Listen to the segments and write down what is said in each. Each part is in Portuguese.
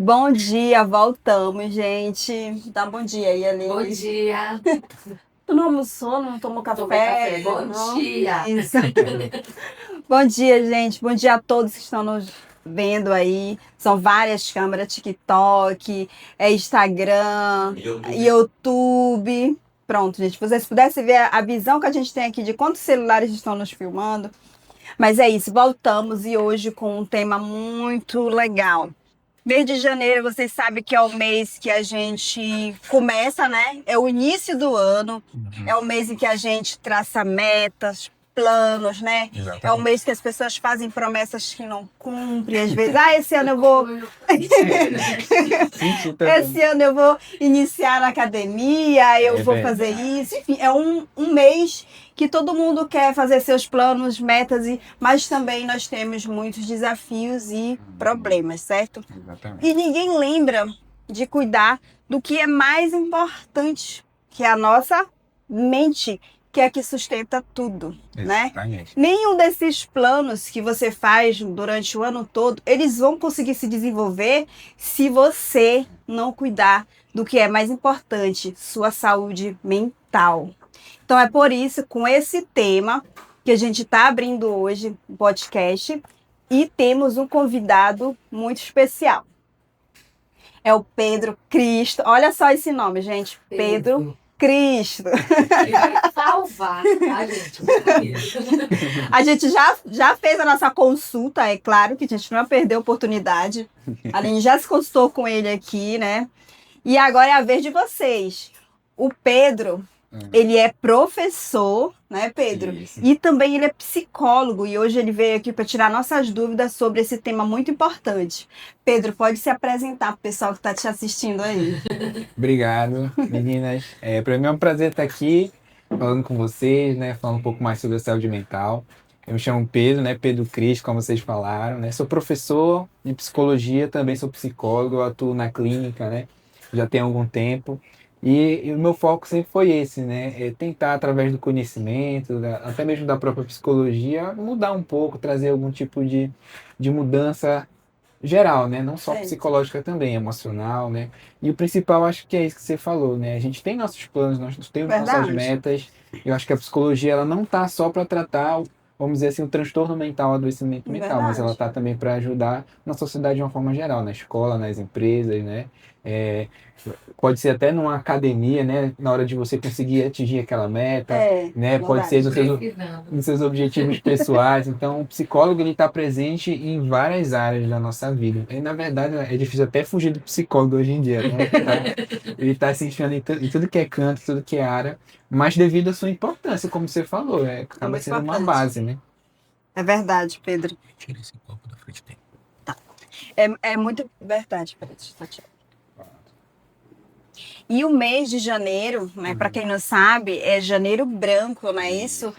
Bom dia, voltamos, gente. Dá um bom dia aí, Aline. Bom dia. Tu não almoçou, não tomou café? Tomei café. Bom Não? dia. Isso. Bom dia, gente. Bom dia a todos que estão nos vendo aí. São várias câmeras, TikTok, Instagram, YouTube. Pronto, gente. Se vocês pudessem ver a visão que a gente tem aqui de quantos celulares estão nos filmando. Mas é isso, voltamos e hoje com um tema muito legal. Mês de janeiro, vocês sabem que é o mês que a gente começa, né? É o início do ano, é o mês em que a gente traça metas, planos, né? Exatamente. É o mês que as pessoas fazem promessas que não cumprem, às vezes. Esse ano eu vou. Esse ano eu vou iniciar na academia, eu vou fazer isso. Enfim, é um mês que todo mundo quer fazer seus planos, metas, mas também nós temos muitos desafios e problemas, certo? Exatamente. E ninguém lembra de cuidar do que é mais importante, que é a nossa mente, que é a que sustenta tudo, né? Exatamente. Nenhum desses planos que você faz durante o ano todo, eles vão conseguir se desenvolver se você não cuidar do que é mais importante, sua saúde mental. Então é por isso, com esse tema, que a gente está abrindo hoje o podcast e temos um convidado muito especial. É o Pedro Cristo. Olha só esse nome, gente. Pedro Cristo. Ele vai salvar a gente. A gente já fez a nossa consulta, é claro que a gente não vai perder a oportunidade. A gente já se consultou com ele aqui, né? E agora é a vez de vocês. O Pedro, ele é professor, né, Pedro? Isso. E também ele é psicólogo. E hoje ele veio aqui para tirar nossas dúvidas sobre esse tema muito importante. Pedro, pode se apresentar para o pessoal que está te assistindo aí. Obrigado, meninas. Para mim é um prazer estar aqui falando com vocês, né? Falando um pouco mais sobre a saúde mental. Eu me chamo Pedro, né? Pedro Cristo, como vocês falaram, né? Sou professor de psicologia, também sou psicólogo, eu atuo na clínica, né? Já tem algum tempo. E o meu foco sempre foi esse, né? É tentar, através do conhecimento, até mesmo da própria psicologia, mudar um pouco, trazer algum tipo de mudança geral, né? Não só Certo. psicológica também, emocional, né? E o principal, acho que é isso que você falou, né? A gente tem nossos planos, nós temos nossas Verdade. metas. Eu acho que a psicologia, ela não tá só para tratar, vamos dizer assim, o transtorno mental, o adoecimento mental, mas ela tá também para ajudar na sociedade de uma forma geral, na escola, nas empresas, né? Pode ser até numa academia, né? Na hora de você conseguir atingir aquela meta, né? Pode ser nos seus objetivos pessoais. Então, o psicólogo, ele está presente em várias áreas da nossa vida. E, na verdade, é difícil até fugir do psicólogo hoje em dia, né? Ele está se enfiando em tudo que é canto, tudo que é área, mas devido à sua importância, como você falou, acaba sendo uma base, né? É verdade, Pedro. Tira esse copo da frente dele. É muito verdade, Pedro. Deixa eu só tirar. E o mês de janeiro, né, para quem não sabe, é janeiro branco, não é isso?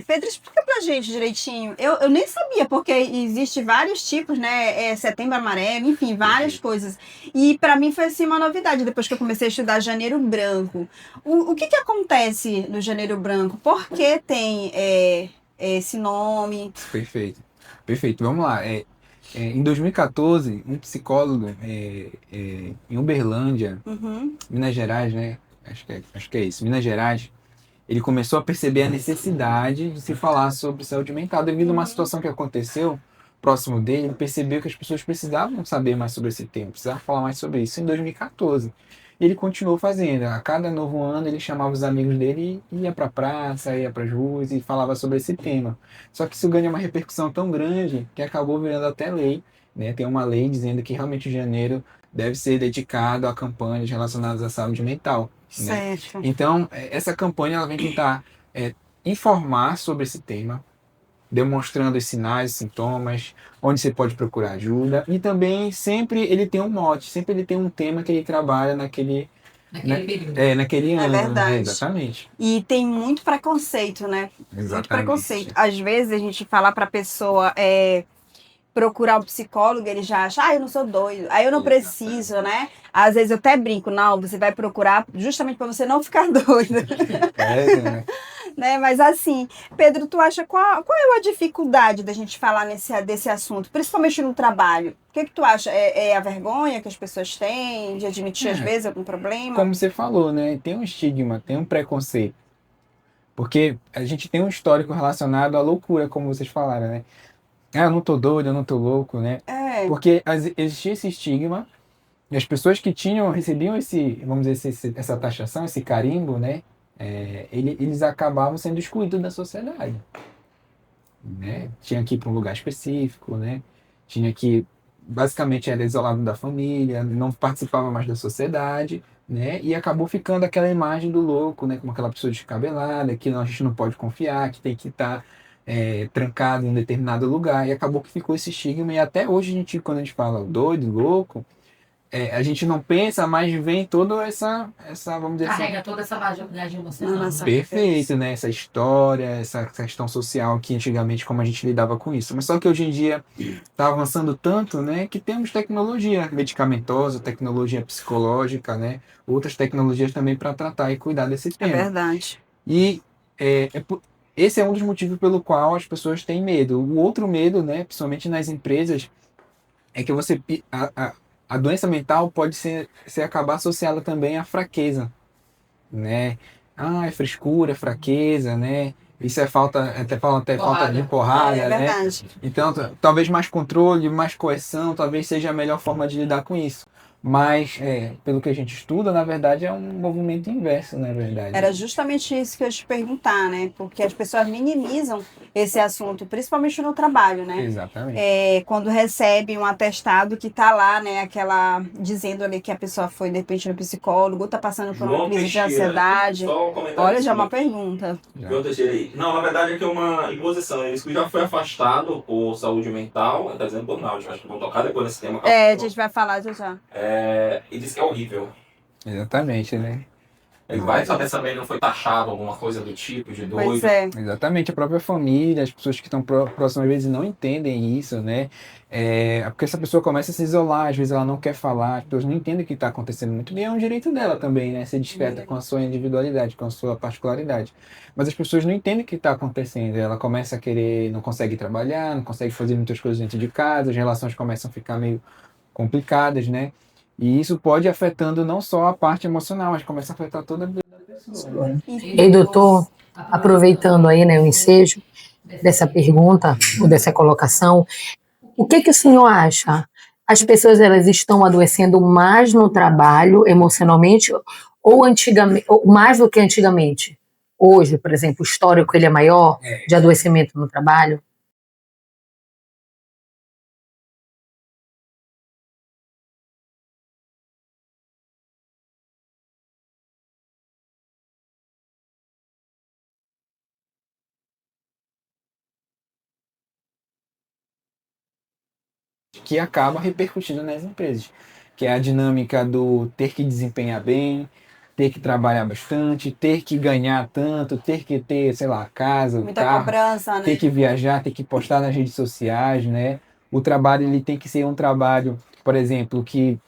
Pedro, explica pra gente direitinho. Eu nem sabia, porque existe vários tipos, né? Setembro amarelo, enfim, várias coisas. E para mim foi assim uma novidade, depois que eu comecei a estudar janeiro branco. O que acontece no janeiro branco? Por que tem esse nome? Perfeito. Perfeito. Vamos lá. Em 2014, um psicólogo em Uberlândia, Minas Gerais, né? Acho que é isso, Minas Gerais, ele começou a perceber a necessidade de se falar sobre saúde mental. Devido a uma situação que aconteceu próximo dele, ele percebeu que as pessoas precisavam saber mais sobre esse tema, precisavam falar mais sobre isso em 2014. E ele continuou fazendo. A cada novo ano ele chamava os amigos dele e ia para a praça, ia para as ruas e falava sobre esse tema. Só que isso ganha uma repercussão tão grande que acabou virando até lei, né? Tem uma lei dizendo que realmente janeiro deve ser dedicado a campanhas relacionadas à saúde mental, né? Certo. Então, essa campanha ela vem tentar informar sobre esse tema, demonstrando os sinais, sintomas, onde você pode procurar ajuda. E também sempre ele tem um mote, sempre ele tem um tema que ele trabalha naquele ano. É verdade. Exatamente. E tem muito preconceito, né? Exatamente. Muito preconceito. Às vezes a gente fala pra pessoa procurar um psicólogo, ele já acha, eu não sou doido, aí eu não preciso, né? Às vezes eu até brinco, não, você vai procurar justamente para você não ficar doido. Né? Né? Mas assim, Pedro, tu acha qual é a dificuldade da gente falar desse assunto, principalmente no trabalho? O que tu acha? É a vergonha que as pessoas têm de admitir às vezes algum problema? Como você falou, né? Tem um estigma, tem um preconceito. Porque a gente tem um histórico relacionado à loucura, como vocês falaram, né? Ah, eu não tô doido, eu não tô louco, né? É, Porque existia esse estigma e as pessoas que recebiam vamos dizer, essa taxação, esse carimbo, né? Eles acabavam sendo excluídos da sociedade, né? Tinha que ir para um lugar específico, né? Tinha que, basicamente, era isolado da família, não participava mais da sociedade, né? E acabou ficando aquela imagem do louco, né? Como aquela pessoa descabelada, que a gente não pode confiar, que tem que estar trancado em um determinado lugar. E acabou que ficou esse estigma. E até hoje, quando a gente fala doido, louco, a gente não pensa, mas vem toda vamos dizer assim, Carrega toda essa bagagem emocional. Nossa. perfeito, né? Essa história, essa questão social que antigamente como a gente lidava com isso. Mas só que hoje em dia está avançando tanto, né, que temos tecnologia medicamentosa, tecnologia psicológica, né? Outras tecnologias também para tratar e cuidar desse é tema. verdade. E esse é um dos motivos pelo qual as pessoas têm medo. O outro medo, né, principalmente nas empresas, é que a doença mental pode acabar associada também à fraqueza, né? Ah, é frescura, é fraqueza, né? Isso é até falta de porrada, É né? verdade. Então, talvez mais controle, mais coerção, talvez seja a melhor forma de lidar com isso. Mas, pelo que a gente estuda, na verdade, é um movimento inverso, na verdade. Era justamente isso que eu ia te perguntar, né? Porque as pessoas minimizam esse assunto, principalmente no trabalho, né? Exatamente. Quando recebe um atestado que tá lá, né? Dizendo ali que a pessoa foi, de repente, no psicólogo, tá passando por uma crise de ansiedade. Só um comentário Olha, já é assim. uma pergunta. João Teixeira aí. Não, na verdade é que é uma imposição. Isso já foi afastado por saúde mental, tá dizendo por não, acho que vão tocar depois nesse tema. A gente vai falar já já. E diz que é horrível. Exatamente, né? Ele vai saber se também não foi taxado alguma coisa do tipo, de doido. Pois é. Exatamente, a própria família, as pessoas que estão próximas às vezes não entendem isso, né? Porque essa pessoa começa a se isolar, às vezes ela não quer falar, as pessoas não entendem o que está acontecendo muito bem, é um direito dela também, né? Ser discreta com a sua individualidade, com a sua particularidade. Mas as pessoas não entendem o que está acontecendo, ela começa a querer, não consegue trabalhar, não consegue fazer muitas coisas dentro de casa, as relações começam a ficar meio complicadas, né? E isso pode ir afetando não só a parte emocional, mas começa a afetar toda a vida da pessoa, né? E doutor, aproveitando aí, né, o ensejo dessa pergunta, ou dessa colocação, o que o senhor acha? As pessoas, elas estão adoecendo mais no trabalho, emocionalmente, ou antigamente, ou mais do que antigamente? Hoje, por exemplo, o histórico ele é maior de adoecimento no trabalho? Que acaba repercutindo nas empresas, que é a dinâmica do ter que desempenhar bem, ter que trabalhar bastante, ter que ganhar tanto, ter que ter, sei lá, casa, Muita carro, cobrança, né? ter que viajar, ter que postar nas redes sociais, né? O trabalho ele tem que ser um trabalho, por exemplo, que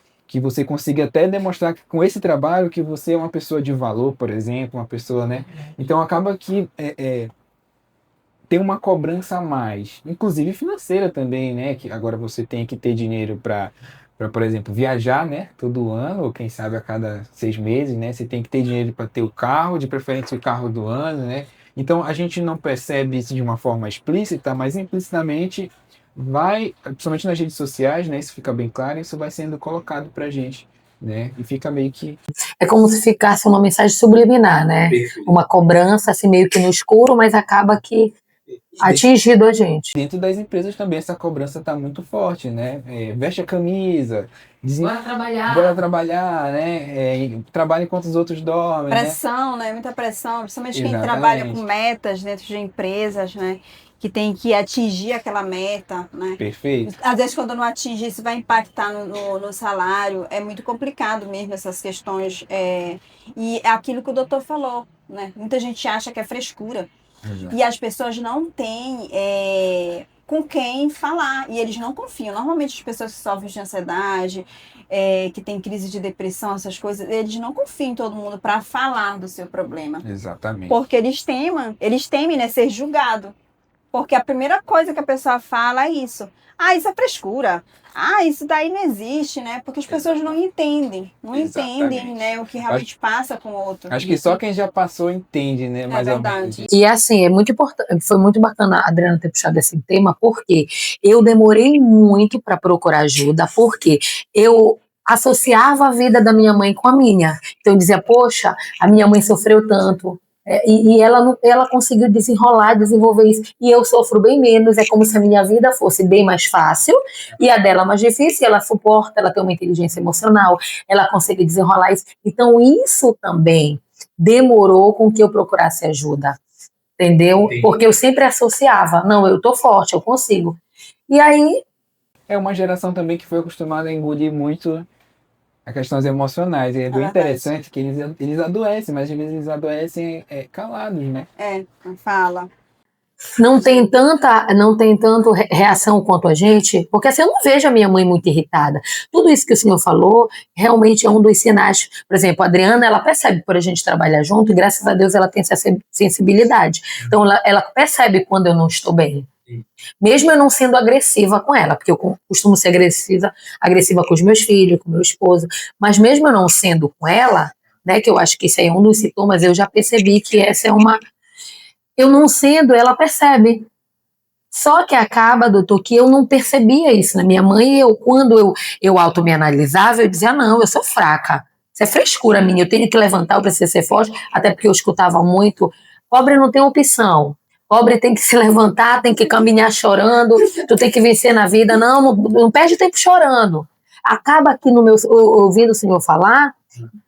você consiga até demonstrar que com esse trabalho que você é uma pessoa de valor, por exemplo, uma pessoa, né? Então acaba que tem uma cobrança a mais, inclusive financeira também, né? Que agora você tem que ter dinheiro para, por exemplo, viajar, né? Todo ano, ou quem sabe a cada 6 meses, né? Você tem que ter dinheiro para ter o carro, de preferência o carro do ano, né? Então a gente não percebe isso de uma forma explícita, mas implicitamente principalmente nas redes sociais, né? Isso fica bem claro, isso vai sendo colocado para a gente, né? E fica meio que É como se ficasse uma mensagem subliminar, né? Uma cobrança, assim, meio que no escuro, mas acaba que atingido a gente. dentro das empresas também essa cobrança está muito forte, né? Veste a camisa, bora trabalhar, né? Trabalha enquanto os outros dormem, Pressão, né? Muita pressão, principalmente quem Exatamente. trabalha com metas dentro de empresas, né? Que tem que atingir aquela meta, né? Perfeito. Às vezes, quando não atinge, isso vai impactar no salário. É muito complicado mesmo essas questões. E é aquilo que o doutor falou, né? Muita gente acha que é frescura. Exato. E as pessoas não têm com quem falar. E eles não confiam. Normalmente as pessoas que sofrem de ansiedade, que têm crise de depressão, essas coisas, eles não confiam em todo mundo para falar do seu problema. Exatamente. Porque eles temem, né, ser julgado. Porque a primeira coisa que a pessoa fala é isso. Ah, isso é frescura. Ah, isso daí não existe, né? Porque as pessoas não entendem. Não entendem, né, o que realmente passa com o outro. Acho que só quem já passou entende, né? É verdade. E assim, é muito importante, foi muito bacana a Adriana ter puxado esse tema, porque eu demorei muito para procurar ajuda, porque eu associava a vida da minha mãe com a minha. Então eu dizia, poxa, a minha mãe sofreu tanto, e ela conseguiu desenvolver isso, e eu sofro bem menos, é como se a minha vida fosse bem mais fácil, e a dela mais difícil, ela suporta, ela tem uma inteligência emocional, ela consegue desenrolar isso. Então isso também demorou com que eu procurasse ajuda, entendeu? Porque eu sempre associava, não, eu tô forte, eu consigo. E aí... É uma geração também que foi acostumada a engolir muito as questões emocionais. E é bem interessante que eles adoecem, mas às vezes eles adoecem calados, né? Não fala. Não tem tanto reação quanto a gente, porque assim, eu não vejo a minha mãe muito irritada. Tudo isso que o senhor falou realmente é um dos sinais. Por exemplo, a Adriana, ela percebe por a gente trabalhar junto, e graças a Deus ela tem essa sensibilidade. Então ela percebe quando eu não estou bem. Mesmo eu não sendo agressiva com ela, porque eu costumo ser agressiva com os meus filhos, com meu esposo, mas mesmo eu não sendo com ela, né, que eu acho que isso aí é um dos sintomas, eu já percebi que essa é uma... Eu não sendo, ela percebe. Só que acaba, doutor, que eu não percebia isso na minha mãe. Quando eu auto me analisava, eu dizia, não, eu sou fraca. Isso é frescura minha, eu tenho que levantar, eu preciso ser forte. Até porque eu escutava muito, pobre não tem opção. Pobre tem que se levantar, tem que caminhar chorando, tu tem que vencer na vida. Não perde tempo chorando. Acaba que no meu ouvindo o senhor falar,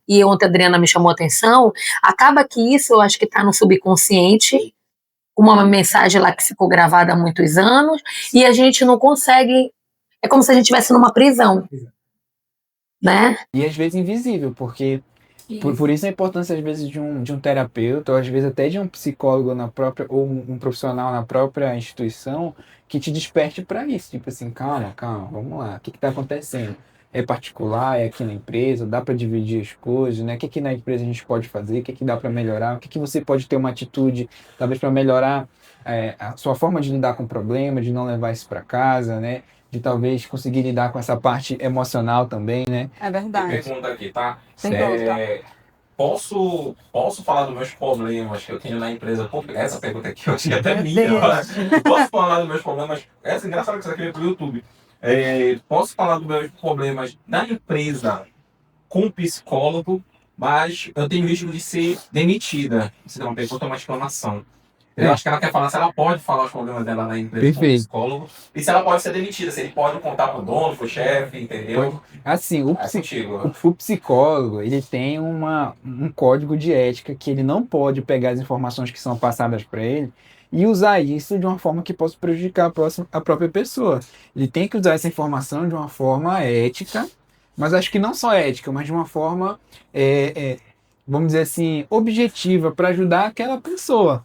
e ontem a Adriana me chamou a atenção, acaba que isso eu acho que está no subconsciente, uma mensagem lá que ficou gravada há muitos anos, e a gente não consegue, é como se a gente estivesse numa prisão, né? E às vezes invisível, porque por isso a importância às vezes de um terapeuta, ou às vezes até de um psicólogo na própria, ou um profissional na própria instituição, que te desperte para isso, tipo assim, calma, vamos lá, o que está acontecendo? É particular, é aqui na empresa, dá para dividir as coisas, né? O que aqui na empresa a gente pode fazer, o que dá para melhorar, o que você pode ter uma atitude, talvez para melhorar a sua forma de lidar com o problema, de não levar isso para casa, né? De talvez conseguir lidar com essa parte emocional também, né? É verdade. Pergunta aqui, tá? Pergunta. Posso falar dos meus problemas que eu tenho na empresa? Essa pergunta aqui eu acho que até é minha. Posso falar dos meus problemas? Essa é engraçada que você veio pro YouTube. Posso falar dos meus problemas na empresa com psicólogo, mas eu tenho risco de ser demitida. Isso é uma pergunta, uma exclamação. Eu acho que ela quer falar se ela pode falar os problemas dela na empresa com o psicólogo e se ela pode ser demitida, se ele pode contar pro dono, pro chefe, entendeu? Assim, o psicólogo, ele tem um código de ética que ele não pode pegar as informações que são passadas para ele e usar isso de uma forma que possa prejudicar a própria pessoa. Ele tem que usar essa informação de uma forma ética, mas acho que não só ética, mas de uma forma, vamos dizer assim, objetiva para ajudar aquela pessoa.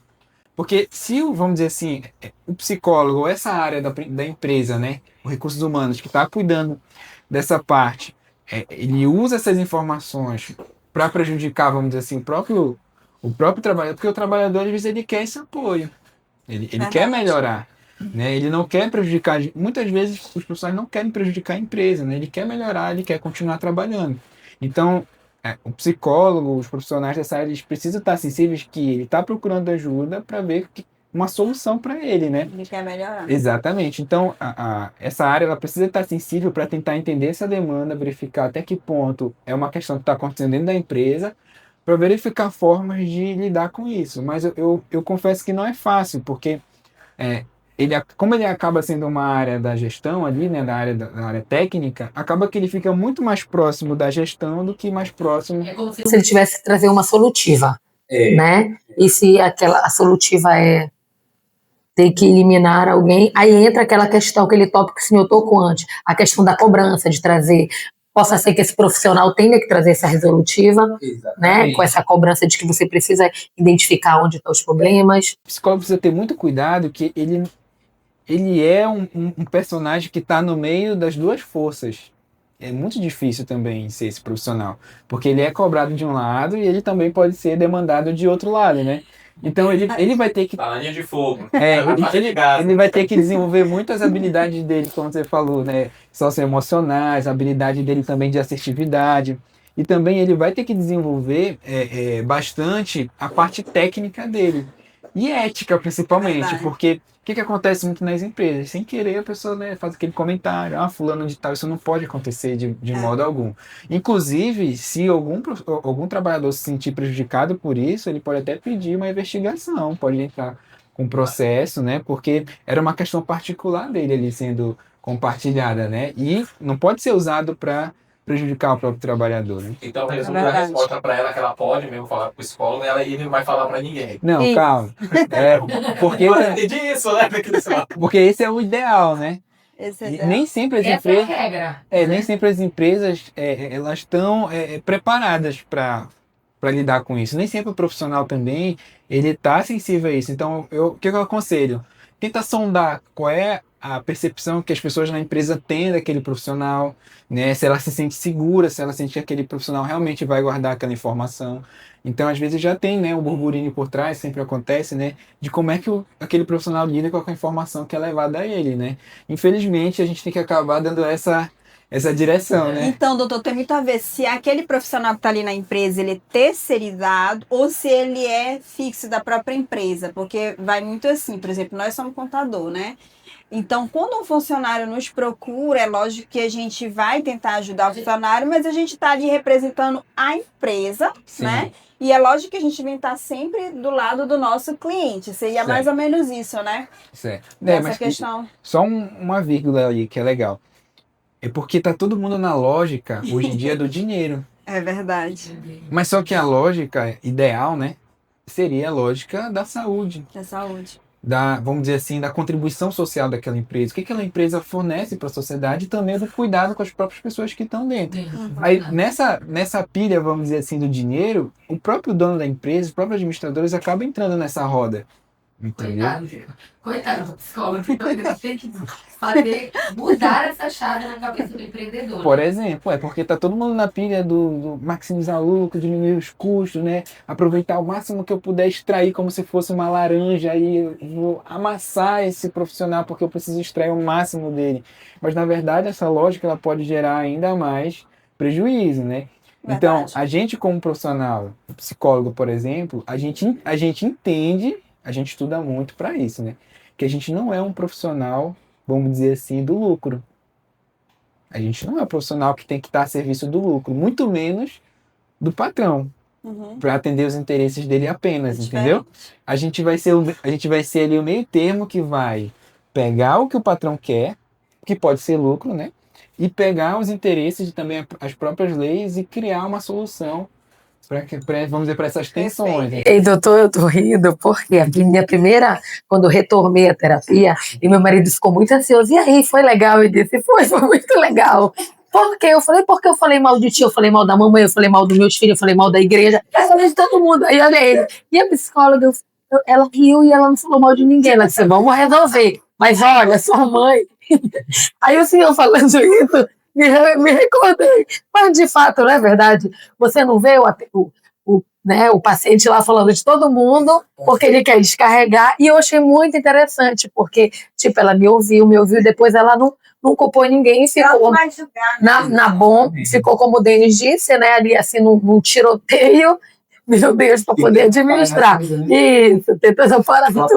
Porque se, vamos dizer assim, o psicólogo, ou essa área da empresa, né, os recursos humanos, que está cuidando dessa parte, ele usa essas informações para prejudicar, vamos dizer assim, o próprio trabalhador, porque o trabalhador, às vezes, ele quer esse apoio, ele quer melhorar, né, ele não quer prejudicar, muitas vezes os profissionais não querem prejudicar a empresa, né, ele quer melhorar, ele quer continuar trabalhando. Então, o psicólogo, os profissionais dessa área, eles precisam estar sensíveis que ele está procurando ajuda para ver uma solução para ele, né? Ele quer melhorar. Exatamente. Então, essa área ela precisa estar sensível para tentar entender essa demanda, verificar até que ponto é uma questão que está acontecendo dentro da empresa, para verificar formas de lidar com isso. Mas eu confesso que não é fácil, porque como ele acaba sendo uma área da gestão ali, né, da área técnica, acaba que ele fica muito mais próximo da gestão do que mais próximo. É como se ele tivesse que trazer uma solutiva, né? E se a solutiva é ter que eliminar alguém, aí entra aquela questão, aquele tópico que o senhor tocou antes, a questão da cobrança, de trazer, possa ser que esse profissional tenha que trazer essa resolutiva, né? Com essa cobrança de que você precisa identificar onde estão os problemas. O psicólogo precisa ter muito cuidado que ele ele é um personagem que está no meio das duas forças. É muito difícil também ser esse profissional, porque ele é cobrado de um lado e ele também pode ser demandado de outro lado, né? Então ele vai ter que... Tá na linha de fogo. Ele vai ter que desenvolver muitas habilidades dele, como você falou, né? Socioemocionais, a habilidade dele também de assertividade. E também ele vai ter que desenvolver bastante a parte técnica dele. E ética, principalmente, Verdade. porque o que acontece muito nas empresas? Sem querer, a pessoa, né, faz aquele comentário, fulano de tal, isso não pode acontecer de modo algum. Inclusive, se algum trabalhador se sentir prejudicado por isso, ele pode até pedir uma investigação, pode entrar com processo, né, porque era uma questão particular dele ali sendo compartilhada, né, e não pode ser usado para prejudicar o próprio trabalhor, né? Então, resumo a resposta para ela que ela pode mesmo falar com o psicólogo, ela ele não vai falar para ninguém. Não, Isso. calma. Porque, Eu entendi isso, né? porque esse é o ideal, né? Esse E é nem sempre as Essa é a empresas, regra. nem sempre as empresas elas estão preparadas para lidar com isso. Nem sempre o profissional também ele está sensível a isso. Então, o que eu aconselho? Tenta sondar qual é a percepção que as pessoas na empresa têm daquele profissional, né? Se ela se sente segura, se ela sente que aquele profissional realmente vai guardar aquela informação. Então, às vezes já tem, né, um burburinho por trás, sempre acontece, né, de como é que aquele profissional lida com a informação que é levada a ele, né? Infelizmente, a gente tem que acabar dando essa direção, né? Então, doutor, tem muito a ver se aquele profissional que está ali na empresa, ele é terceirizado ou se ele é fixo da própria empresa, porque vai muito assim, por exemplo, nós somos contador, né? Então, quando um funcionário nos procura, é lógico que a gente vai tentar ajudar o funcionário, mas a gente está ali representando a empresa, Sim. né? E é lógico que a gente vem estar sempre do lado do nosso cliente. Seria mais ou menos isso, né? Certo. Essa Mas questão. só uma vírgula aí que é legal. É porque tá todo mundo na lógica, hoje em dia, do dinheiro. É verdade. Mas só que a lógica ideal, né, seria a lógica da saúde, Da saúde. vamos dizer assim, da contribuição social daquela empresa. O que aquela empresa fornece para a sociedade e também do cuidado com as próprias pessoas que estão dentro. Aí, nessa pilha, vamos dizer assim, do dinheiro, o próprio dono da empresa, os próprios administradores acabam entrando nessa roda. Entendeu? Coitado do psicólogo, então ele tem que mudar essa chave na cabeça do empreendedor. Por exemplo, porque tá todo mundo na pilha do maximizar lucro, diminuir os custos, né? Aproveitar o máximo que eu puder extrair como se fosse uma laranja e eu vou amassar esse profissional porque eu preciso extrair o máximo dele. Mas na verdade essa lógica ela pode gerar ainda mais prejuízo, né? Então, Verdade. a gente como profissional, psicólogo, por exemplo, a gente entende, a gente estuda muito para isso, né? Que a gente não é um profissional, vamos dizer assim, do lucro. A gente não é um profissional que tem que estar a serviço do lucro, muito menos do patrão, para atender os interesses dele apenas, entendeu? A gente vai ser ali o meio termo que vai pegar o que o patrão quer, que pode ser lucro, né? E pegar os interesses e também as próprias leis e criar uma solução vamos dizer, para essas tensões. Né? Ei, doutor, eu tô rindo porque a minha primeira, quando eu retornei a terapia, e meu marido ficou muito ansioso. E aí, foi legal? Eu disse, foi muito legal. Por quê? Eu falei, porque eu falei mal de ti, eu falei mal da mamãe, eu falei mal dos meus filhos, eu falei mal da igreja, eu falei de todo mundo. Aí olha ele. E a psicóloga, ela riu e ela não falou mal de ninguém. Ela disse, vamos resolver. Mas olha, sua mãe. Aí o senhor falando isso, me recordei. Mas, de fato, não é verdade? Você não vê o paciente lá falando de todo mundo porque ele quer descarregar. E eu achei muito interessante, porque, tipo, ela me ouviu, depois ela não culpou ninguém. Ficou na bom, ficou como o Denis disse, né? Ali, assim, num tiroteio. Meu Deus, para poder administrar. Isso, tentando parar tudo.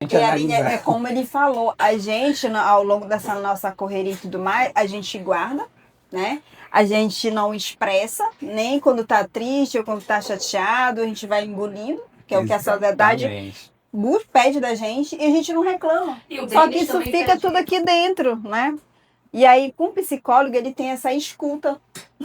E ali é como ele falou, a gente, ao longo dessa nossa correria e tudo mais, a gente guarda, né? A gente não expressa, nem quando tá triste ou quando tá chateado, a gente vai engolindo, que é o que a sociedade pede da gente, e a gente não reclama. Só que isso fica tudo aqui dentro, né? E aí, com o psicólogo, ele tem essa escuta,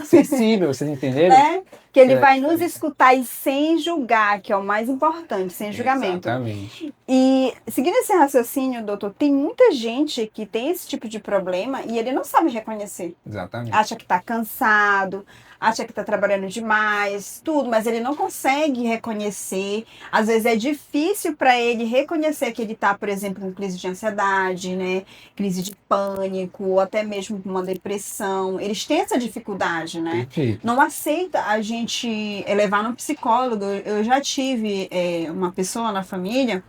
sensível, vocês entenderam? Né? Que ele É. vai nos escutar e sem julgar, que é o mais importante, sem julgamento. Exatamente. E seguindo esse raciocínio, doutor, tem muita gente que tem esse tipo de problema e ele não sabe reconhecer. Exatamente. Acha que está cansado, acha que está trabalhando demais, tudo, mas ele não consegue reconhecer. Às vezes é difícil para ele reconhecer que ele está, por exemplo, em crise de ansiedade, né? Crise de pânico, ou até mesmo com uma depressão. Eles têm essa dificuldade, né? Perfeito. Não aceita a gente levar no psicólogo. Eu já tive uma pessoa na família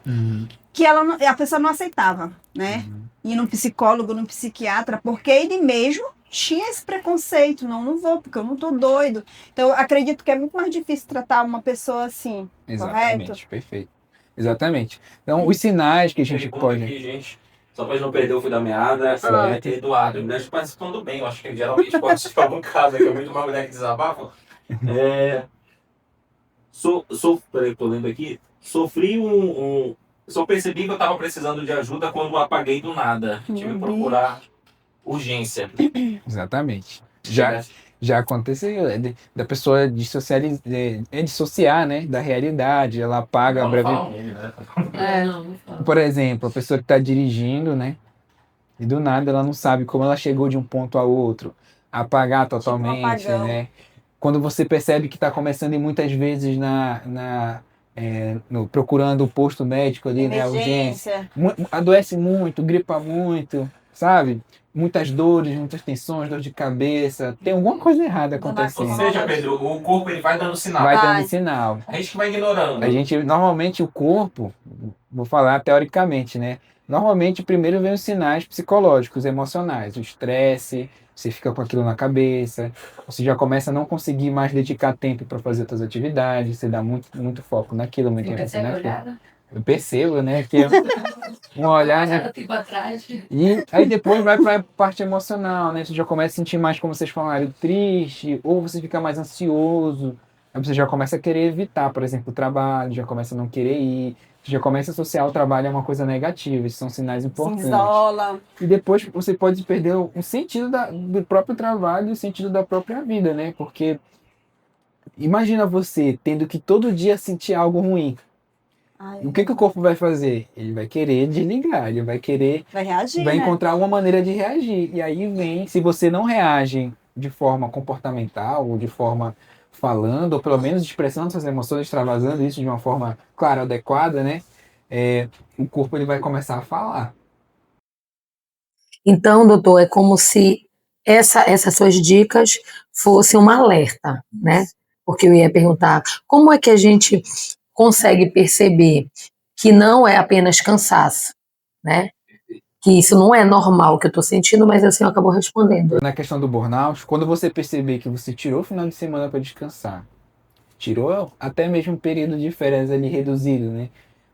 que a pessoa não aceitava, né? Ir no psicólogo, no psiquiatra, porque ele mesmo tinha esse preconceito. Não vou, porque eu não tô doido. Então, eu acredito que é muito mais difícil tratar uma pessoa assim, Exatamente, correto? perfeito. Exatamente. Então, os sinais que a gente Pergunta pode... aqui, gente, só pra gente não perder o fio da meada, é Eduardo, ele deve participando bem, eu acho que ele geralmente participa em casa, que é muito uma mulher que desabafa. Peraí, tô lendo aqui. Só percebi que eu tava precisando de ajuda quando apaguei do nada. Tive que procurar urgência. Exatamente. Já aconteceu, da pessoa dissociar, né, da realidade, ela apaga Não, breve... fala nele, né? Não fala. Por exemplo, a pessoa que está dirigindo, né, e do nada ela não sabe como ela chegou de um ponto a outro, apagar totalmente, apagão. né? Quando você percebe que está começando e muitas vezes procurando o posto médico ali, né, a urgência, Emergência. adoece muito, gripa muito, sabe? Muitas dores, muitas tensões, dor de cabeça, tem alguma coisa errada Ou acontecendo. seja, Pedro, o corpo ele vai dando sinal. Vai Vai. dando sinal. A gente que vai ignorando. A gente, normalmente, o corpo, vou falar teoricamente, né? Normalmente, primeiro vem os sinais psicológicos, emocionais, o estresse, você fica com aquilo na cabeça, você já começa a não conseguir mais dedicar tempo para fazer outras atividades, você dá muito foco naquilo, muito Você ênfase percebe a naquilo. olhada? Eu percebo, né? Que um olhar, né? Tipo atrás. E aí depois vai para a parte emocional, né? Você já começa a sentir mais, como vocês falaram, triste, ou você fica mais ansioso. Aí você já começa a querer evitar, por exemplo, o trabalho, já começa a não querer ir, você já começa a associar o trabalho a uma coisa negativa. Esses são sinais Se importantes. isola. E depois você pode perder o sentido do próprio trabalho e o sentido da própria vida, né? Porque imagina você tendo que todo dia sentir algo ruim. Ai, O que o corpo vai fazer? Ele vai querer desligar, ele vai querer, vai reagir, vai né? encontrar uma maneira de reagir. E aí vem, se você não reage de forma comportamental, ou de forma falando, ou pelo menos expressando suas emoções, extravasando isso de uma forma clara, adequada, né? O corpo ele vai começar a falar. Então, doutor, é como se essas suas dicas fossem um alerta, né? Porque eu ia perguntar, como é que a gente consegue perceber que não é apenas cansaço, né? Que isso não é normal que eu estou sentindo, mas assim, acabou respondendo. Na questão do burnout, quando você perceber que você tirou o final de semana para descansar, tirou até mesmo um período de férias ali reduzido, né?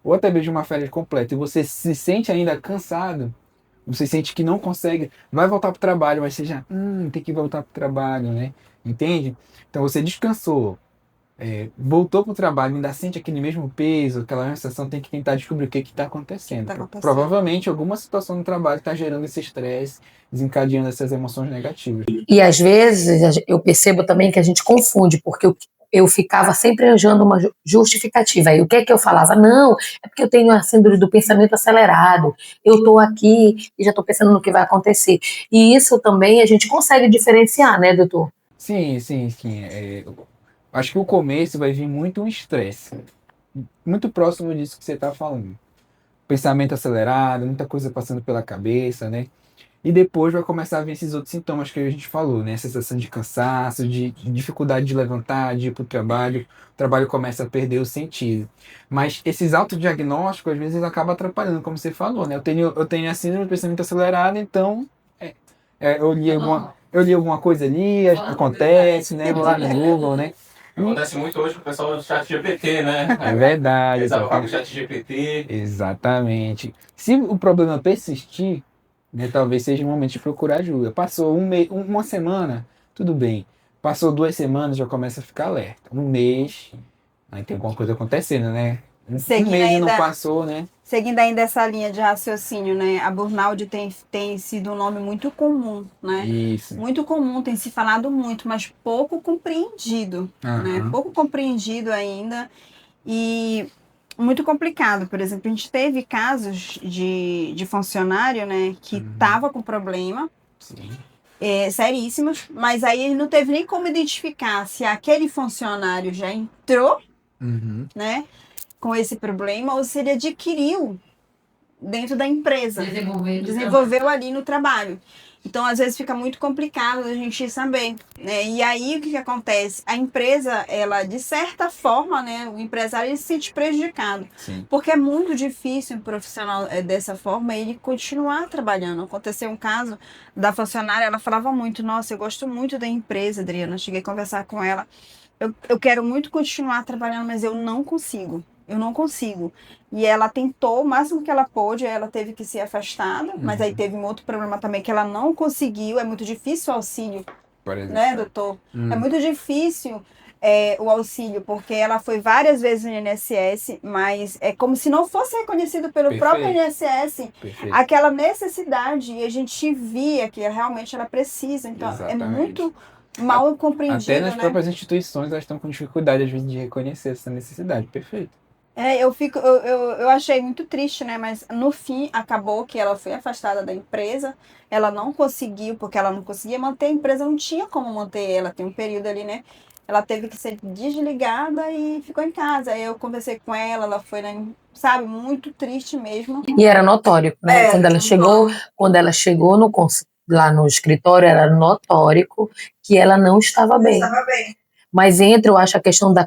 Ou até mesmo uma férias completa, e você se sente ainda cansado, você sente que não consegue, vai voltar para o trabalho, mas você já tem que voltar para o trabalho, né? Entende? Então você descansou, voltou para o trabalho, ainda sente aquele mesmo peso, aquela sensação, tem que tentar descobrir o que está acontecendo. Provavelmente alguma situação no trabalho está gerando esse estresse, desencadeando essas emoções negativas. E às vezes eu percebo também que a gente confunde, porque eu ficava sempre arranjando uma justificativa. Aí o que é que eu falava? Não, é porque eu tenho a síndrome do pensamento acelerado, eu estou aqui e já estou pensando no que vai acontecer. E isso também a gente consegue diferenciar, né, doutor? Sim. Acho que o começo vai vir muito um estresse, muito próximo disso que você está falando. Pensamento acelerado, muita coisa passando pela cabeça, né? E depois vai começar a vir esses outros sintomas que a gente falou, né? A sensação de cansaço, de dificuldade de levantar, de ir para o trabalho começa a perder o sentido. Mas esses autodiagnósticos, às vezes, acabam atrapalhando, como você falou, né? Eu tenho a síndrome do pensamento acelerado, então eu li alguma coisa ali, acontece, né? Vou lá no Google, né? Acontece muito hoje com o pessoal do chat GPT, né? É verdade. Eles abordam o chat GPT. Exatamente. Se o problema persistir, né, talvez seja o momento de procurar ajuda. Passou uma semana, tudo bem. Passou 2 semanas, já começa a ficar alerta. Um mês, aí tem alguma coisa acontecendo, né? um Seguindo mês e não ainda- passou, né? Seguindo ainda essa linha de raciocínio, né? A burnout tem sido um nome muito comum, né? Isso. Muito comum, tem se falado muito, mas pouco compreendido, né? Aham. Pouco compreendido ainda e muito complicado. Por exemplo, a gente teve casos de funcionário, né? Que estava com problema, Sim. seríssimos, mas aí ele não teve nem como identificar se aquele funcionário já entrou, Uhum. né? Com esse problema ou se ele adquiriu dentro da empresa. Desenvolveu ali no trabalho. Então, às vezes, fica muito complicado a gente saber, né? E aí, o que acontece? A empresa, ela, de certa forma, né? O empresário, ele se sente prejudicado. Sim. Porque é muito difícil um profissional dessa forma ele continuar trabalhando. Aconteceu um caso da funcionária, ela falava muito, nossa, eu gosto muito da empresa, Adriana. Cheguei a conversar com ela. Eu quero muito continuar trabalhando, mas eu não consigo. Eu não consigo. E ela tentou o máximo que ela pôde, aí ela teve que ser afastada, mas aí teve um outro problema também que ela não conseguiu. É muito difícil o auxílio, Por exemplo. né, doutor? É Hum. muito difícil o auxílio, porque ela foi várias vezes no INSS, mas é como se não fosse reconhecido pelo próprio INSS Perfeito. aquela necessidade, e a gente via que realmente ela precisa. Então, é Exatamente. muito mal compreendido, Até nas né? próprias instituições elas estão com dificuldade, às vezes, de reconhecer essa necessidade. Perfeito. Eu achei muito triste, né? Mas no fim acabou que ela foi afastada da empresa. Ela não conseguiu, porque ela não conseguia manter a empresa, não tinha como manter ela. Tem um período ali, né? Ela teve que ser desligada e ficou em casa. Aí eu conversei com ela foi, né, sabe, muito triste mesmo. E era notório, né? Quando ela chegou lá no escritório, era notório que ela não estava bem. Mas entra, eu acho, a questão da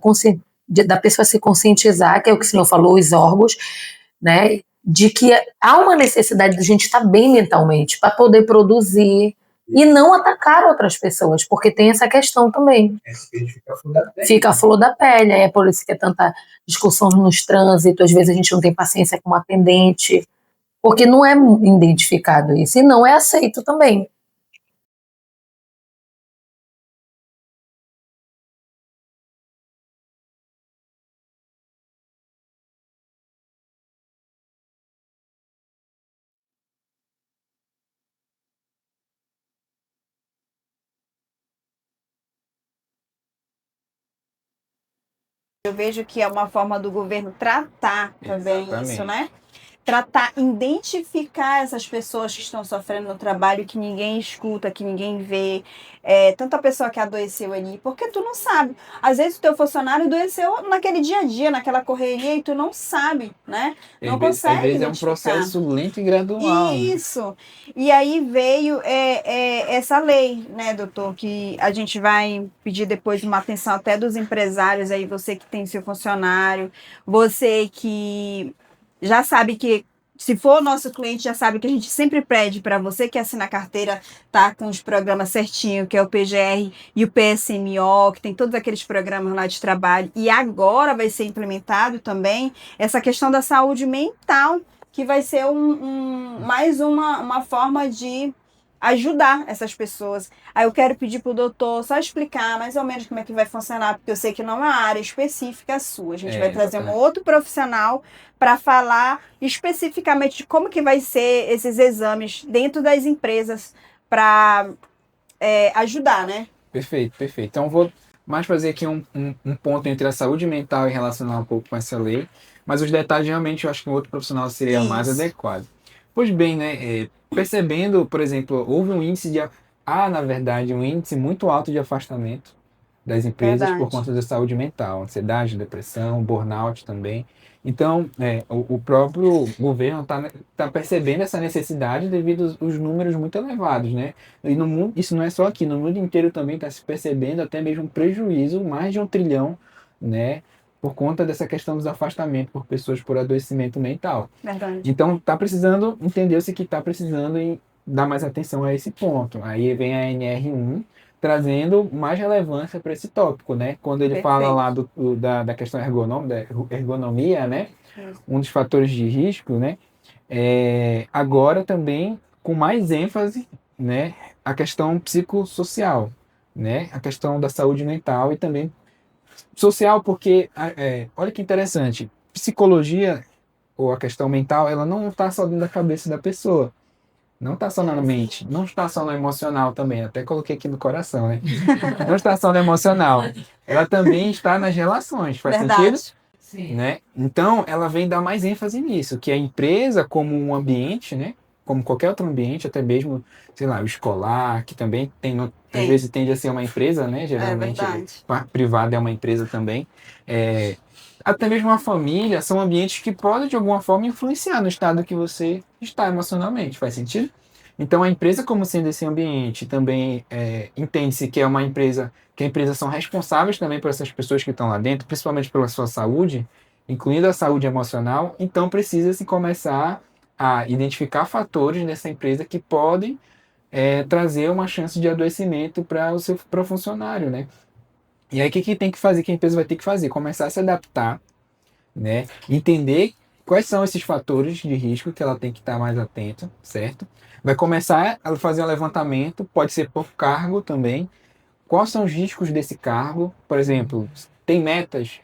pessoa se conscientizar, que é o que o senhor falou, os órgãos, né? De que há uma necessidade de a gente estar bem mentalmente para poder produzir e não atacar outras pessoas, porque tem essa questão também. Fica a flor da pele, é por isso que é tanta discussão nos trânsitos, às vezes a gente não tem paciência com o atendente, porque não é identificado isso e não é aceito também. Eu vejo que é uma forma do governo tratar também Exatamente. isso, né? Tratar, identificar essas pessoas que estão sofrendo no trabalho, que ninguém escuta, que ninguém vê. Tanta pessoa que adoeceu ali, porque tu não sabe. Às vezes o teu funcionário adoeceu naquele dia a dia, naquela correria, e tu não sabe, né? Não consegue Às vezes é um identificar. processo lento e gradual. Isso. E aí veio essa lei, né, doutor, que a gente vai pedir depois uma atenção até dos empresários aí, você que tem seu funcionário, você que já sabe que, se for nosso cliente, já sabe que a gente sempre pede para você que assina a carteira, tá com os programas certinho, que é o PGR e o PSMO, que tem todos aqueles programas lá de trabalho. E agora vai ser implementado também essa questão da saúde mental, que vai ser mais uma forma de ajudar essas pessoas. Aí eu quero pedir para o doutor só explicar mais ou menos como é que vai funcionar, porque eu sei que não é uma área específica sua. A gente vai trazer um outro profissional para falar especificamente de como que vai ser esses exames dentro das empresas para ajudar, né? Perfeito. Então, vou mais fazer aqui um ponto entre a saúde mental e relacionar um pouco com essa lei, mas os detalhes realmente eu acho que um outro profissional seria mais adequado. Pois bem, né, percebendo, por exemplo, houve um índice na verdade, um índice muito alto de afastamento das empresas por conta da saúde mental, ansiedade, depressão, burnout também. Então, o próprio governo está percebendo essa necessidade devido aos números muito elevados, né? E no mundo, isso não é só aqui, no mundo inteiro também está se percebendo até mesmo um prejuízo, mais de 1 trilhão, né? Por conta dessa questão dos afastamentos por pessoas por adoecimento mental. Verdade. Então, entendeu-se que está precisando dar mais atenção a esse ponto. Aí vem a NR1, trazendo mais relevância para esse tópico, né? Quando ele fala lá da questão da ergonomia, né? Um dos fatores de risco, né? Agora também com mais ênfase, né? A questão psicossocial, né? A questão da saúde mental e também social, porque olha que interessante. psicologia ou a questão mental, ela não está só dentro da cabeça da pessoa. Não está só na mente, não está só no emocional também. Até coloquei aqui no coração, né? Não está só no emocional. Ela também está nas relações. Faz sentido? Sim. Né? Então, ela vem dar mais ênfase nisso, que a empresa como um ambiente, né? Como qualquer outro ambiente, até mesmo, sei lá, o escolar, que também tem, às vezes tende a ser uma empresa, né? Geralmente privada é uma empresa também. Até mesmo a família são ambientes que podem, de alguma forma, influenciar no estado que você está emocionalmente. Faz sentido? Então, a empresa, como sendo esse ambiente, também entende-se que é uma empresa, que a empresa são responsáveis também por essas pessoas que estão lá dentro, principalmente pela sua saúde, incluindo a saúde emocional. Então, precisa-se começar a identificar fatores nessa empresa que podem trazer uma chance de adoecimento para o funcionário, né? E aí, o que tem que fazer, que a empresa vai ter que fazer? Começar a se adaptar, né? Entender quais são esses fatores de risco que ela tem que estar mais atenta, certo? Vai começar a fazer um levantamento, pode ser por cargo também. Quais são os riscos desse cargo? Por exemplo, tem metas?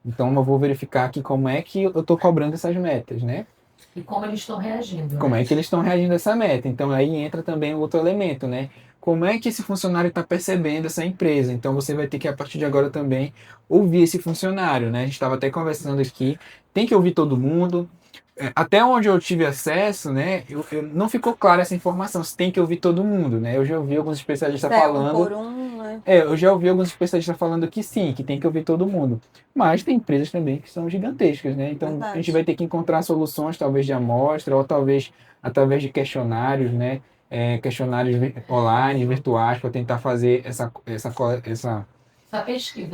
Então, eu vou verificar aqui como é que eu estou cobrando essas metas, né? E como eles estão reagindo. Como né? é que eles estão reagindo a essa meta? Então, aí entra também outro elemento, né? Como é que esse funcionário está percebendo essa empresa? Então, você vai ter que, a partir de agora também, ouvir esse funcionário, né? A gente estava até conversando aqui, tem que ouvir todo mundo. Até onde eu tive acesso, né? Não ficou clara essa informação, se tem que ouvir todo mundo, né? Eu já ouvi alguns especialistas falando... por um, né? eu já ouvi alguns especialistas falando que sim, que tem que ouvir todo mundo. Mas tem empresas também que são gigantescas, né? Então, a gente vai ter que encontrar soluções, talvez de amostra, ou talvez através de questionários, né? Questionários online, virtuais, para tentar fazer essa pesquisa,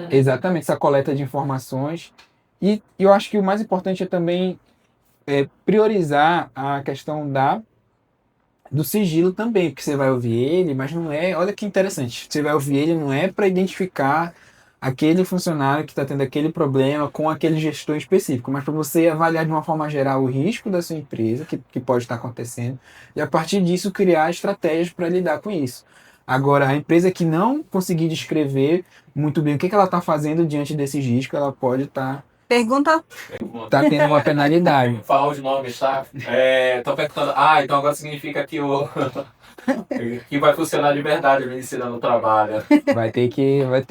né? Exatamente, essa coleta de informações. E eu acho que o mais importante é também priorizar a questão do sigilo também, porque você vai ouvir ele, mas não é... Olha que interessante, você vai ouvir ele não é para identificar aquele funcionário que está tendo aquele problema com aquele gestor específico, mas para você avaliar de uma forma geral o risco da sua empresa, que pode estar acontecendo, e a partir disso criar estratégias para lidar com isso. Agora, a empresa que não conseguir descrever muito bem o que ela está fazendo diante desses riscos, ela pode estar... Pergunta. Tá tendo uma penalidade. Falar os nomes, tá? Tô perguntando. Então agora significa que que vai funcionar de verdade a medicina no trabalho. Vai ter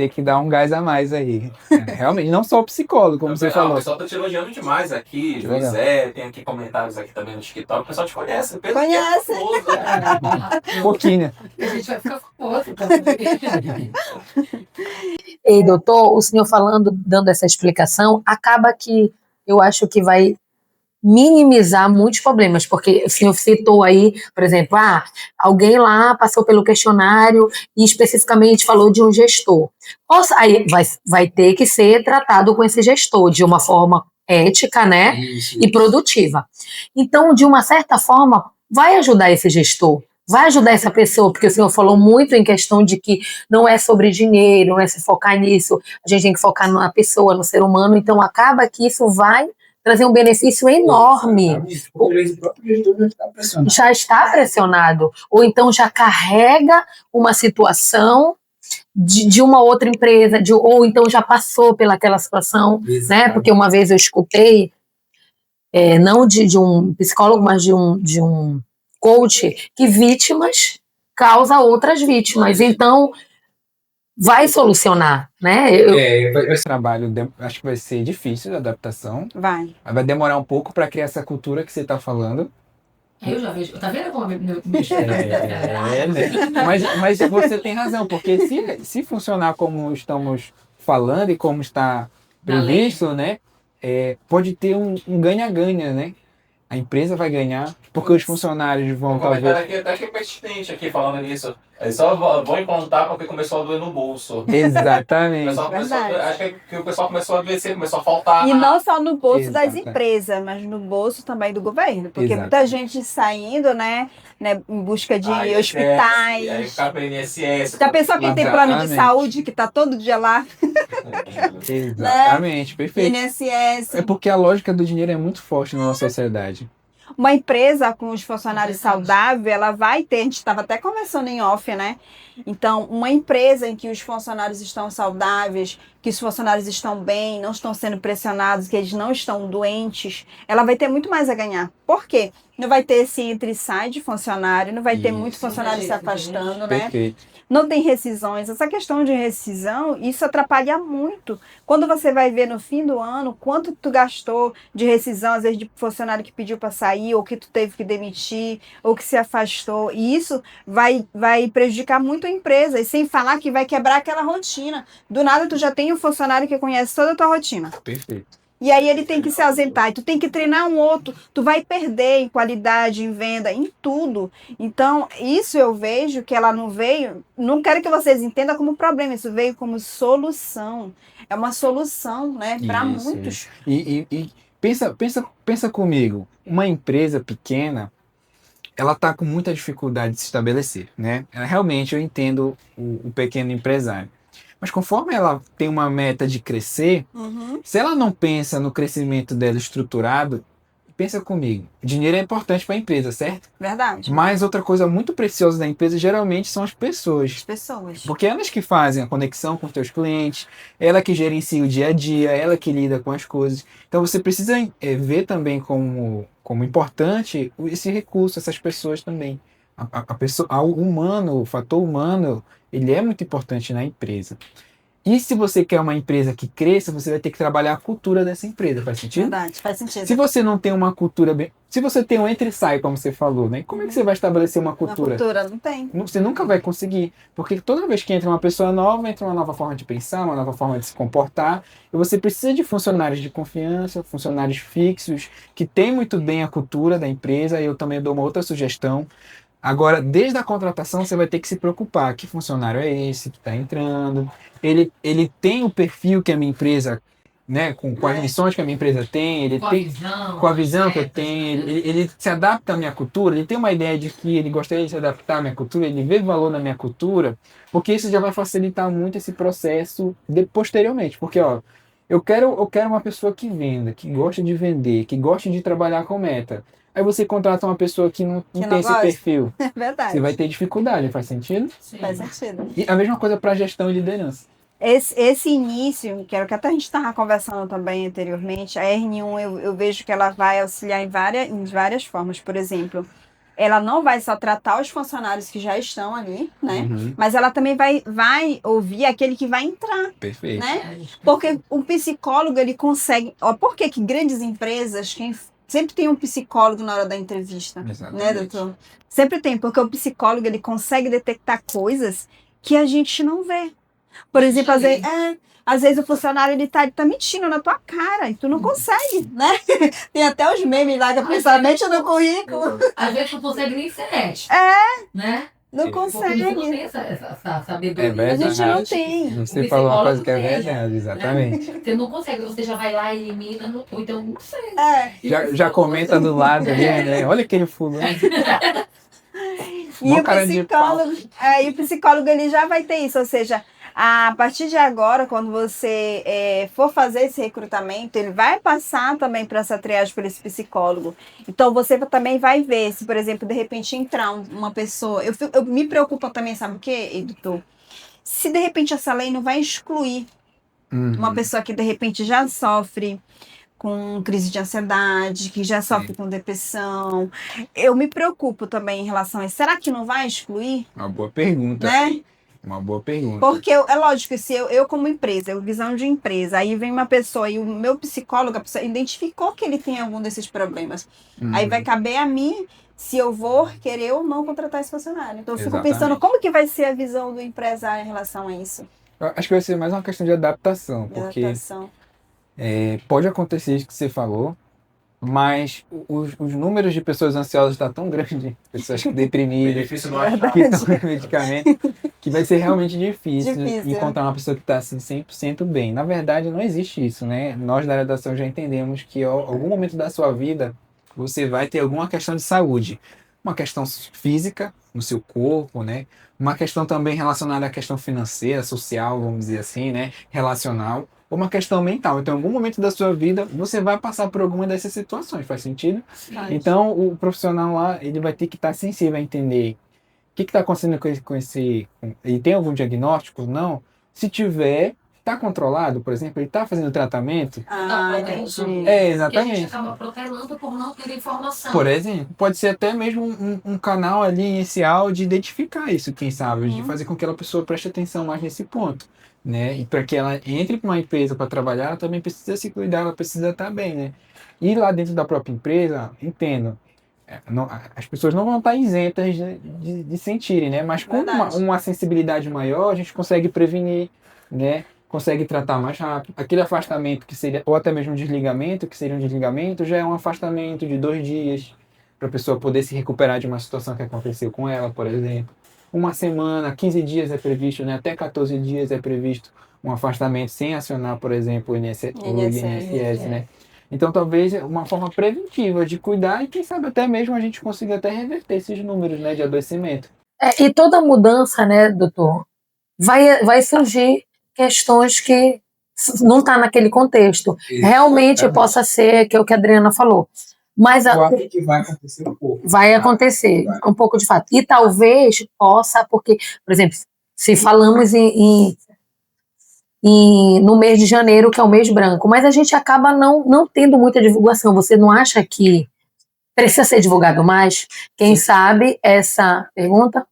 que dar um gás a mais aí. Realmente, não só o psicólogo, como você falou. O pessoal tá te elogiando demais aqui. José, tem aqui comentários aqui também no TikTok. O pessoal te conhece. Conhece. Um pouquinho, né? A gente vai ficar famoso. Ei, doutor, o senhor falando, dando essa explicação, acaba que eu acho que vai minimizar muitos problemas, porque o senhor citou aí, por exemplo, alguém lá passou pelo questionário e especificamente falou de um gestor. Aí vai ter que ser tratado com esse gestor de uma forma ética, né, e produtiva. Então, de uma certa forma, vai ajudar esse gestor, vai ajudar essa pessoa, porque o senhor falou muito em questão de que não é sobre dinheiro, não é se focar nisso, a gente tem que focar na pessoa, no ser humano, então acaba que isso vai trazer um benefício enorme. O próprio gestor já está pressionado, ou então já carrega uma situação de uma outra empresa, ou então já passou pelaquela situação, né? Porque uma vez eu escutei, não de um psicólogo, mas de um coach, que vítimas causam outras vítimas. Então, vai solucionar, né? Esse trabalho, acho que vai ser difícil de adaptação. Vai demorar um pouco para criar essa cultura que você está falando. Eu já vejo. Tá vendo como meu né? Mas você tem razão, porque se funcionar como estamos falando e como está previsto, né? Pode ter um ganha-ganha, né? A empresa vai ganhar, porque os funcionários vão talvez... Até que é persistente aqui falando nisso. Eles só vão implantar porque começou a doer no bolso. Exatamente. Acho que o pessoal começou a adoecer, começou a faltar. E não só no bolso das empresas, mas no bolso também do governo. Porque muita gente saindo, né, em busca de hospitais. Aí ficar para INSS. Já pensou quem tem plano de saúde, que está todo dia lá? Exatamente, perfeito. INSS. É porque a lógica do dinheiro é muito forte na nossa sociedade. Uma empresa com os funcionários saudáveis, ela vai ter, a gente estava até conversando em off, né? Então, uma empresa em que os funcionários estão saudáveis, que os funcionários estão bem, não estão sendo pressionados, que eles não estão doentes, ela vai ter muito mais a ganhar. Por quê? Não vai ter esse entra e sai de funcionário, não vai ter muito funcionário se afastando, né? Perfeito. Não tem rescisões. Essa questão de rescisão, isso atrapalha muito. Quando você vai ver no fim do ano quanto tu gastou de rescisão, às vezes de funcionário que pediu para sair, ou que tu teve que demitir, ou que se afastou. E isso vai prejudicar muito a empresa. E sem falar que vai quebrar aquela rotina. Do nada tu já tem um funcionário que conhece toda a tua rotina. Perfeito. E aí ele tem que se ausentar, e tu tem que treinar um outro, tu vai perder em qualidade, em venda, em tudo. Então, isso eu vejo que ela não veio, não quero que vocês entendam como problema, isso veio como solução. É uma solução, né, para Isso, muitos. isso. E pensa comigo, uma empresa pequena, ela está com muita dificuldade de se estabelecer, né? Realmente eu entendo o pequeno empresário. Mas conforme ela tem uma meta de crescer, se ela não pensa no crescimento dela estruturado, pensa comigo, dinheiro é importante para a empresa, certo? Verdade. Mas outra coisa muito preciosa da empresa geralmente são as pessoas. As pessoas. Porque elas que fazem a conexão com os teus clientes, ela que gerencia o dia a dia, ela que lida com as coisas. Então você precisa ver também como importante esse recurso, essas pessoas também. A pessoa, o fator humano, ele é muito importante na empresa. E se você quer uma empresa que cresça, você vai ter que trabalhar a cultura dessa empresa. Faz sentido? Verdade, faz sentido. Se você não tem uma cultura bem... Se você tem um entra e sai, como você falou, né? Como é que você vai estabelecer uma cultura? Uma cultura não tem. Você nunca vai conseguir. Porque toda vez que entra uma pessoa nova, entra uma nova forma de pensar, uma nova forma de se comportar. E você precisa de funcionários de confiança, funcionários fixos, que têm muito bem a cultura da empresa. E eu também dou uma outra sugestão. Agora, desde a contratação, você vai ter que se preocupar. Que funcionário é esse que está entrando? Ele tem o perfil que a minha empresa, né, com as missões que a minha empresa tem, ele tem com a visão que eu tenho, ele se adapta à minha cultura, ele tem uma ideia de que ele gostaria de se adaptar à minha cultura, ele vê valor na minha cultura, porque isso já vai facilitar muito esse processo posteriormente. Porque, ó, eu quero uma pessoa que venda, que gosta de vender, que gosta de trabalhar com meta. Aí você contrata uma pessoa que não tem esse gosta. perfil. É verdade. Você vai ter dificuldade, faz sentido? Sim. Faz sentido. E a mesma coisa para gestão e liderança. Esse início, que era o que até a gente estava conversando também anteriormente, a R1 eu vejo que ela vai auxiliar em várias formas. Por exemplo, ela não vai só tratar os funcionários que já estão ali, né? Uhum. Mas ela também vai ouvir aquele que vai entrar, Perfeito. né? Porque o psicólogo, ele consegue... Ó, por que que grandes empresas, sempre tem um psicólogo na hora da entrevista, Exatamente. né, doutor? Sempre tem, porque o psicólogo, ele consegue detectar coisas que a gente não vê. Por exemplo, às vezes o funcionário ele tá mentindo na tua cara e tu não consegue, né? Tem até os memes lá que a pessoa mente no currículo. Às vezes tu consegue nem internet. Né? Não Sim. Porque consegue. tu não tem essa sabedoria. É verdade. A gente não tem. Você O falou uma coisa psicólogo que é tem, verdade, exatamente. Você não consegue, você já vai lá e elimina, ou então não sei. Já comenta do lado ali, né? Olha aquele fulano. E Mó o cara de psicólogo, e o psicólogo ele já vai ter isso, ou seja, a partir de agora, quando você for fazer esse recrutamento, ele vai passar também para essa triagem por esse psicólogo. Então você também vai ver se, por exemplo, de repente entrar uma pessoa. Eu me preocupo também, sabe o quê, editor? Se de repente essa lei não vai excluir uma pessoa que de repente já sofre com crise de ansiedade, que já sofre com depressão. Eu me preocupo também em relação a isso. Será que não vai excluir? Uma boa pergunta. Né? Uma boa pergunta. Porque é lógico que se eu como empresa, visão de empresa, aí vem uma pessoa e o meu psicólogo, a pessoa identificou que ele tem algum desses problemas. Aí vai caber a mim se eu vou querer ou não contratar esse funcionário. Então eu fico Exatamente. pensando como que vai ser a visão do empresário em relação a isso. Eu acho que vai ser mais uma questão de adaptação, porque Adaptação. pode acontecer isso que você falou, mas os números de pessoas ansiosas estão tão grandes, pessoas Bem deprimidas, difícil não achar. que estão com medicamento, que vai ser realmente difícil Difícil. encontrar uma pessoa que está assim 100% bem. Na verdade, não existe isso, né? Nós da área da saúde já entendemos que em algum momento da sua vida você vai ter alguma questão de saúde. Uma questão física, no seu corpo, né? Uma questão também relacionada à questão financeira, social, vamos dizer assim, né? Relacional. ou uma questão mental. Então, em algum momento da sua vida, você vai passar por alguma dessas situações, faz sentido? Então, o profissional lá, ele vai ter que estar sensível a entender o que está acontecendo ele tem algum diagnóstico ou não? Se tiver, está controlado, por exemplo, ele está fazendo tratamento? Entendi. Que a gente Exatamente. acaba protelando por não ter informação. Por exemplo, pode ser até mesmo um canal ali inicial de identificar isso, quem sabe, de fazer com que aquela pessoa preste atenção mais nesse ponto, né? E para que ela entre para uma empresa para trabalhar, ela também precisa se cuidar, ela precisa estar bem, né? E lá dentro da própria empresa, entendo, as pessoas não vão estar isentas de sentirem, né? Mas com uma sensibilidade maior, a gente consegue prevenir, né? Consegue tratar mais rápido. Aquele afastamento que seria, ou até mesmo um desligamento, que seria um desligamento, já é um afastamento de 2 dias, para a pessoa poder se recuperar de uma situação que aconteceu com ela, por exemplo. Uma semana, 15 dias é previsto, né? Até 14 dias é previsto um afastamento sem acionar, por exemplo, o INSS, né? Então, talvez uma forma preventiva de cuidar e, quem sabe, até mesmo a gente consiga até reverter esses números, né, de adoecimento. E toda mudança, né, doutor, vai surgir questões que não está naquele contexto. Realmente possa ser, que é o que a Adriana falou. Mas Eu acho que vai acontecer um pouco. vai acontecer um pouco de fato. E talvez possa, porque, por exemplo, se falamos no mês de janeiro, que é o mês branco, mas a gente acaba não tendo muita divulgação. Você não acha que precisa ser divulgado mais? Quem sabe essa pergunta?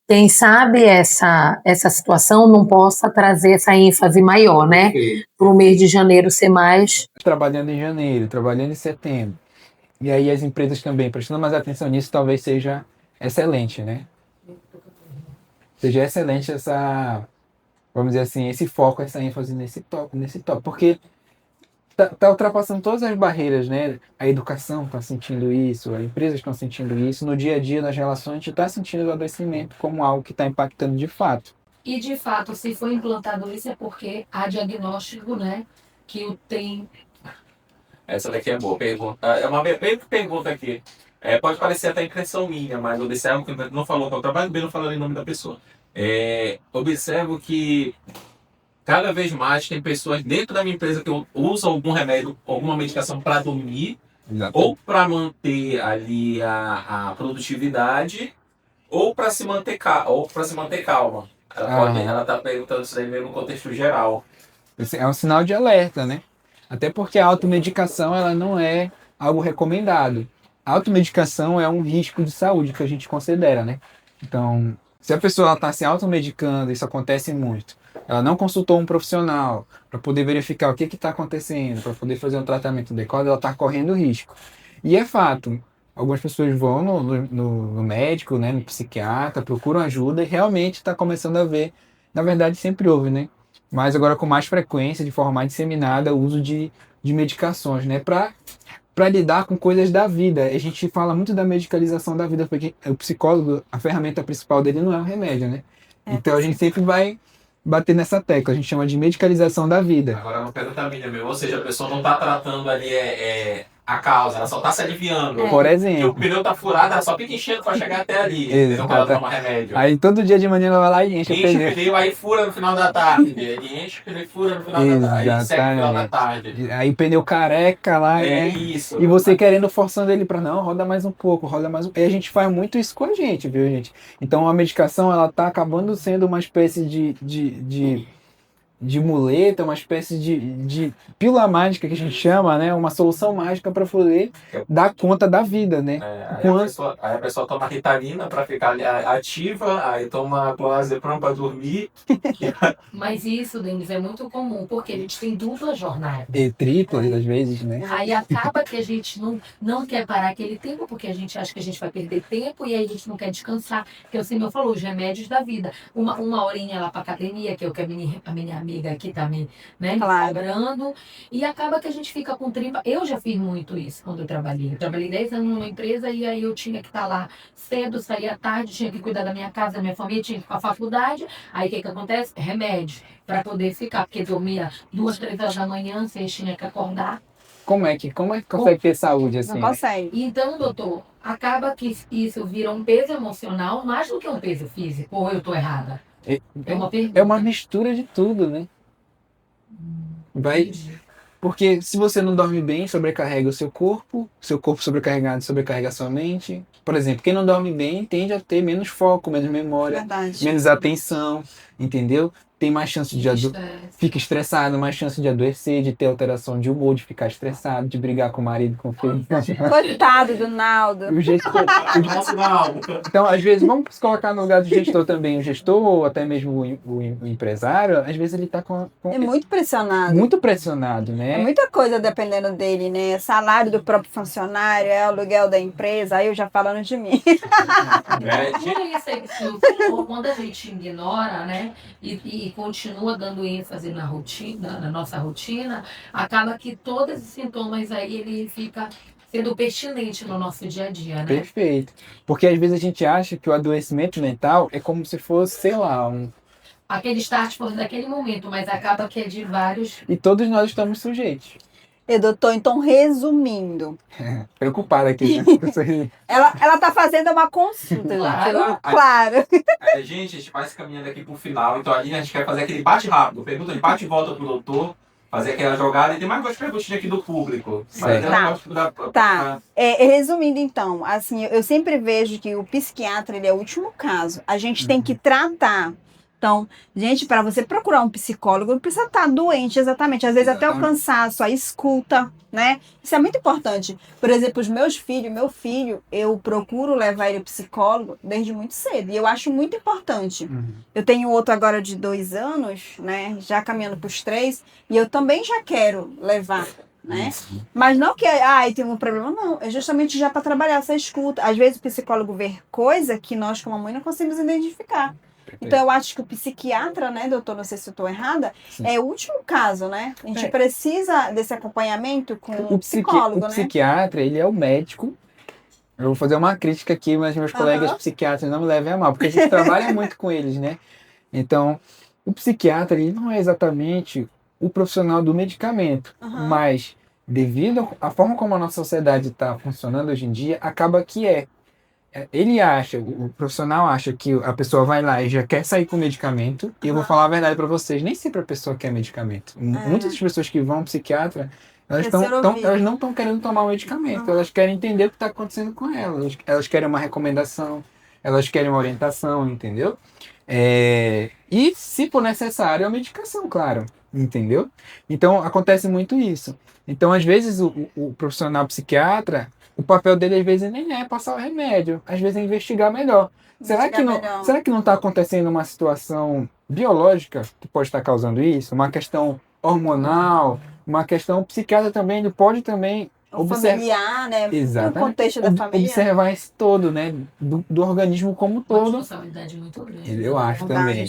Quem sabe essa situação não possa trazer essa ênfase maior, né? Para o mês de janeiro ser mais... Trabalhando em janeiro, trabalhando em setembro. E aí as empresas também, prestando mais atenção nisso, talvez seja excelente, né? Seja excelente vamos dizer assim, esse foco, essa ênfase nesse tópico. Porque tá ultrapassando todas as barreiras, né? A educação está sentindo isso, as empresas estão sentindo isso, no dia a dia, nas relações, a gente está sentindo o adoecimento como algo que está impactando de fato. E, de fato, se foi implantado isso é porque há diagnóstico, né, que o tem... Essa daqui é boa pergunta. É uma pergunta aqui. Pode parecer até impressão minha, mas eu observo que não falou qual trabalho, bem não falando em nome da pessoa. Observo que cada vez mais tem pessoas dentro da minha empresa que usam algum remédio, alguma medicação para dormir, ou para manter ali a produtividade, ou para se manter calma. Ela está perguntando isso aí meio no contexto geral. É um sinal de alerta, né? Até porque a automedicação ela não é algo recomendado. A automedicação é um risco de saúde que a gente considera, né? Então, se a pessoa está se automedicando, isso acontece muito, ela não consultou um profissional para poder verificar o que está acontecendo, para poder fazer um tratamento adequado, ela está correndo risco. E é fato, algumas pessoas vão no médico, né, no psiquiatra, procuram ajuda e realmente está começando a ver. Na verdade, sempre houve, né? Mas agora com mais frequência, de forma mais disseminada, o uso de medicações, né? Para lidar com coisas da vida. A gente fala muito da medicalização da vida, porque o psicólogo, a ferramenta principal dele não é o remédio, né? Então a gente sempre vai bater nessa tecla, a gente chama de medicalização da vida. Agora uma pergunta minha mesmo, ou seja, a pessoa não está tratando ali a causa, ela só está se aliviando. Por Porque exemplo. o pneu tá furado, ela só fica enchendo para chegar até ali. Não ela toma remédio. Aí todo dia de manhã ela vai lá e enche o pneu, aí fura no final da tarde. Ele enche o pneu e fura no final da tarde. Aí segue no final da tarde. Aí pneu careca lá, né? Isso. E você querendo, forçando ele para não, roda mais um pouco, roda mais um pouco. E a gente faz muito isso com a gente, viu, gente? Então a medicação, ela tá acabando sendo uma espécie de muleta, uma espécie de pílula mágica que a gente chama, né? Uma solução mágica para poder dar conta da vida, né? Aí a pessoa toma Ritalina para ficar ativa, aí toma clonazepam para dormir. Mas isso, Denis, é muito comum, porque a gente tem dupla jornada. E tripla, às vezes, né? Aí acaba que a gente não quer parar aquele tempo, porque a gente acha que a gente vai perder tempo, e aí a gente não quer descansar. Porque o senhor falou, os remédios da vida. Uma horinha lá para academia, que é o que a minha amiga aqui tá me cobrando, e acaba que a gente fica com tripa. Eu já fiz muito isso quando eu trabalhei. Eu trabalhei 10 anos numa empresa e aí eu tinha que estar lá cedo, sair à tarde, tinha que cuidar da minha casa, da minha família, tinha que ir para a faculdade. Aí o que acontece? Remédio, para poder ficar, porque dormia 2, 3 horas da manhã, vocês tinham que acordar. Como é que consegue ter saúde assim? Não consegue. Então, doutor, acaba que isso vira um peso emocional mais do que um peso físico, ou eu estou errada? É uma pergunta. É uma mistura de tudo, né? Vai. Porque se você não dorme bem, sobrecarrega o seu corpo sobrecarregado sobrecarrega a sua mente. Por exemplo, quem não dorme bem tende a ter menos foco, menos memória, Verdade. menos atenção, entendeu? Tem mais chance de fica estressado, mais chance de adoecer, de ter alteração de humor, de ficar estressado, de brigar com o marido, com o filho. Coitado do Naldo. O gestor, então, às vezes, vamos se colocar no lugar do gestor também. O gestor, ou até mesmo o empresário, às vezes ele está É muito pressionado. muito pressionado, né? É muita coisa dependendo dele, né? Salário do próprio funcionário, é aluguel da empresa, aí eu já falando de mim. É isso aí que o senhor falou, quando a gente ignora, né, e continua dando ênfase na rotina, na nossa rotina, acaba que todos esses sintomas aí, ele fica sendo pertinente no nosso dia a dia, né? Perfeito. Porque às vezes a gente acha que o adoecimento mental é como se fosse, sei lá, Aquele start foi daquele momento, mas acaba que é de vários... E todos nós estamos sujeitos. Doutor, então resumindo. Preocupada aqui, né? Ela tá fazendo uma consulta. Claro. Gente, a gente vai se caminhando aqui pro final, então ali a gente quer fazer aquele bate rápido, pergunta de bate e volta pro doutor, fazer aquela jogada e tem mais duas perguntinhas aqui do público. Tá. Resumindo então, assim, eu sempre vejo que o psiquiatra ele é o último caso. A gente tem que tratar. Então, gente, para você procurar um psicólogo, não precisa estar doente exatamente. Às vezes até o cansaço, a escuta, né? Isso é muito importante. Por exemplo, meu filho, eu procuro levar ele ao psicólogo desde muito cedo. E eu acho muito importante. Eu tenho outro agora de 2 anos, né? Já caminhando para os 3. E eu também já quero levar. Né? Mas não que tem um problema, não. É justamente já para trabalhar essa escuta. Às vezes o psicólogo vê coisa que nós, como mãe, não conseguimos identificar. Então, eu acho que o psiquiatra, né, doutor, não sei se eu estou errada, é o último caso, né? A gente precisa desse acompanhamento com o psicólogo, né? O psiquiatra, ele é o médico. Eu vou fazer uma crítica aqui, mas meus colegas psiquiatras não me levem a mal, porque a gente trabalha muito com eles, né? Então, o psiquiatra, ele não é exatamente o profissional do medicamento, mas devido à forma como a nossa sociedade está funcionando hoje em dia, acaba que ele acha, o profissional acha que a pessoa vai lá e já quer sair com medicamento, e eu vou falar a verdade para vocês, nem sempre a pessoa quer medicamento. Muitas das pessoas que vão ao psiquiatra, elas não estão querendo tomar o medicamento, elas querem entender o que está acontecendo com elas, elas querem uma recomendação, elas querem uma orientação, entendeu? E, se for necessário, a medicação, claro, entendeu? Então, acontece muito isso. Então, às vezes, o profissional psiquiatra, o papel dele, às vezes, nem é passar o remédio, às vezes é investigar melhor. Será que não está acontecendo uma situação biológica que pode estar causando isso? Uma questão hormonal, uma questão psiquiatra também, ele pode também familiar, né? Exatamente. No contexto da família. Observar isso todo, né? Do organismo como todo. Uma responsabilidade muito grande. Eu acho também.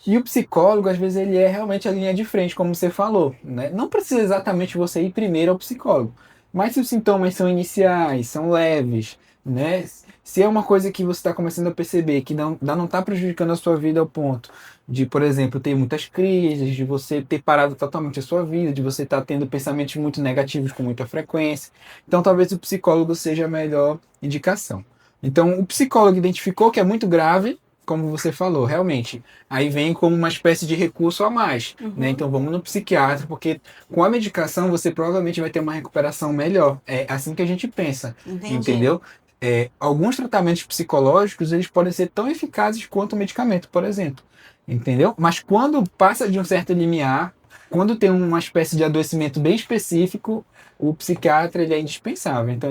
E o psicólogo, às vezes, ele é realmente a linha de frente, como você falou, né? Não precisa exatamente você ir primeiro ao psicólogo. Mas se os sintomas são iniciais, são leves, né? Se é uma coisa que você está começando a perceber que não está prejudicando a sua vida ao ponto de, por exemplo, ter muitas crises, de você ter parado totalmente a sua vida, de você estar tendo pensamentos muito negativos com muita frequência, então talvez o psicólogo seja a melhor indicação. Então o psicólogo identificou que é muito grave, como você falou, realmente, aí vem como uma espécie de recurso a mais, né? Então vamos no psiquiatra, porque com a medicação você provavelmente vai ter uma recuperação melhor. É assim que a gente pensa, entendeu? Alguns tratamentos psicológicos, eles podem ser tão eficazes quanto o medicamento, por exemplo, entendeu? Mas quando passa de um certo limiar, quando tem uma espécie de adoecimento bem específico, o psiquiatra, ele é indispensável. Então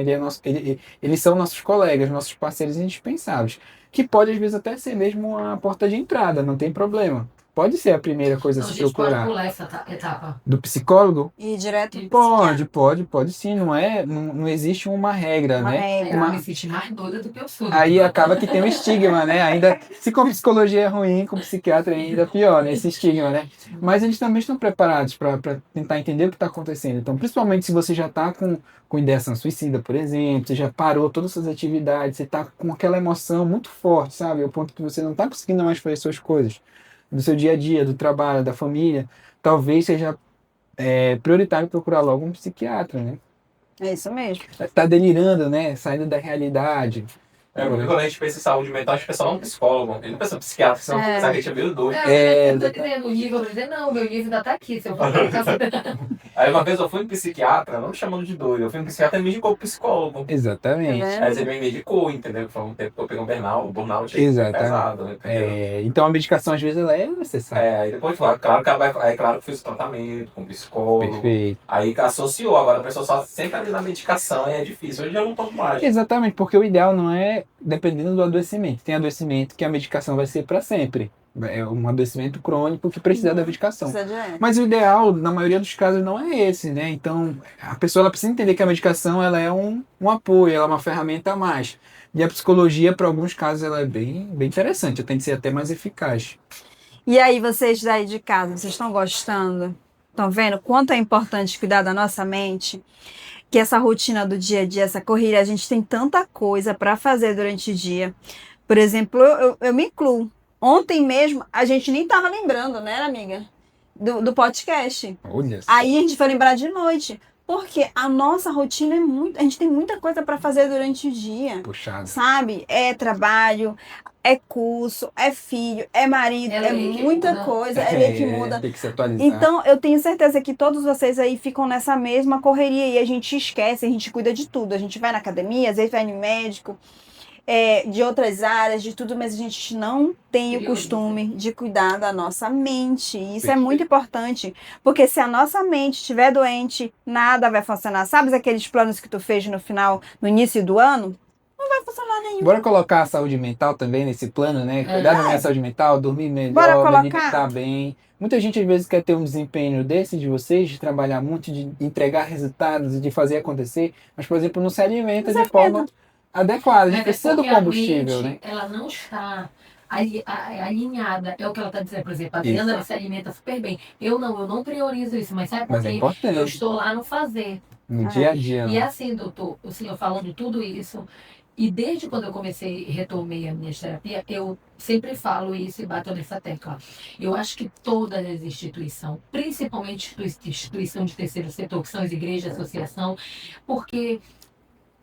eles são nossos colegas, nossos parceiros indispensáveis. Que pode, às vezes, até ser mesmo a porta de entrada, não tem problema. Pode ser a primeira coisa a se procurar. Pode pular essa etapa. Do psicólogo? E direto Pode sim, não existe uma regra, né? Eu me senti mais doida do que eu sou. Aí acaba que tem um estigma, né? Ainda, se com psicologia é ruim, com psiquiatra ainda pior, né? Esse estigma, né? Mas eles também estão preparados para tentar entender o que está acontecendo. Então, principalmente se você já está com ideação suicida, por exemplo, você já parou todas as suas atividades, você está com aquela emoção muito forte, sabe? Ao ponto que você não está conseguindo mais fazer suas coisas, do seu dia a dia, do trabalho, da família, talvez seja prioritário procurar logo um psiquiatra, né? É isso mesmo. Tá delirando, né? Saindo da realidade. Porque quando a gente pensa em saúde mental, a gente pensa lá no psicólogo. Ele não pensa no psiquiatra, senão sabe que a gente é meio doido. Eu tô dizendo, o nível, eu vou dizer, não, meu nível ainda tá aqui, se eu for Aí uma vez eu fui no psiquiatra, não me chamando de doido, eu fui no psiquiatra e me indicou pro psicólogo. Exatamente. Aí você me medicou, entendeu? Foi um tempo que eu peguei um burnout Exatamente. pesado, entendeu? Então a medicação às vezes ela é necessária. Aí depois, claro que ela vai, aí claro que fiz o tratamento com psicólogo. Perfeito. Aí associou, agora a pessoa só sempre ali na medicação, aí é difícil. Hoje eu não tomo mais. Exatamente, porque o ideal não é dependendo do adoecimento. Tem adoecimento que a medicação vai ser para sempre. É um adoecimento crônico que precisa da medicação. Mas o ideal, na maioria dos casos, não é esse, né? Então, a pessoa ela precisa entender que a medicação ela é um apoio, ela é uma ferramenta a mais. E a psicologia, para alguns casos, ela é bem interessante, ela tem que ser até mais eficaz. E aí, vocês daí de casa, vocês estão gostando? Estão vendo quanto é importante cuidar da nossa mente? Que essa rotina do dia a dia, essa corrida, a gente tem tanta coisa para fazer durante o dia. Por exemplo, eu me incluo. Ontem mesmo, a gente nem tava lembrando, né, amiga? Do podcast. Olha só. Aí a gente foi lembrar de noite. Porque a nossa rotina é muito... A gente tem muita coisa para fazer durante o dia. Puxado. Sabe? É trabalho, é curso, é filho, é marido, é muita coisa. É lei que muda. Tem que se atualizar. Então, eu tenho certeza que todos vocês aí ficam nessa mesma correria e a gente esquece, a gente cuida de tudo. A gente vai na academia, às vezes vai no médico, de outras áreas, de tudo, mas a gente não tem o costume de cuidar da nossa mente. E isso é muito importante, porque se a nossa mente estiver doente, nada vai funcionar. Sabe aqueles planos que tu fez no início do ano? Não vai funcionar nenhum. Bora colocar a saúde mental também nesse plano, né? Cuidar da minha saúde mental, dormir Bora melhor, me colocar. alimentar bem. Muita gente às vezes quer ter um desempenho desse de vocês, de trabalhar muito, de entregar resultados, de fazer acontecer, mas, por exemplo, não se alimenta de forma adequada. A gente precisa do combustível, a né? mente, ela não está alinhada. É o que ela está dizendo, por exemplo, a Adriana ela se alimenta super bem. Eu não priorizo isso, mas sabe por Mas é quê? importante. Eu estou lá no fazer. No dia a dia. E né? assim, doutor, o senhor falando tudo isso, e desde quando eu comecei, retomei a minha terapia, eu sempre falo isso e bato nessa tecla. Eu acho que todas as instituições, principalmente instituição de terceiro setor, que são as igrejas, associação, porque,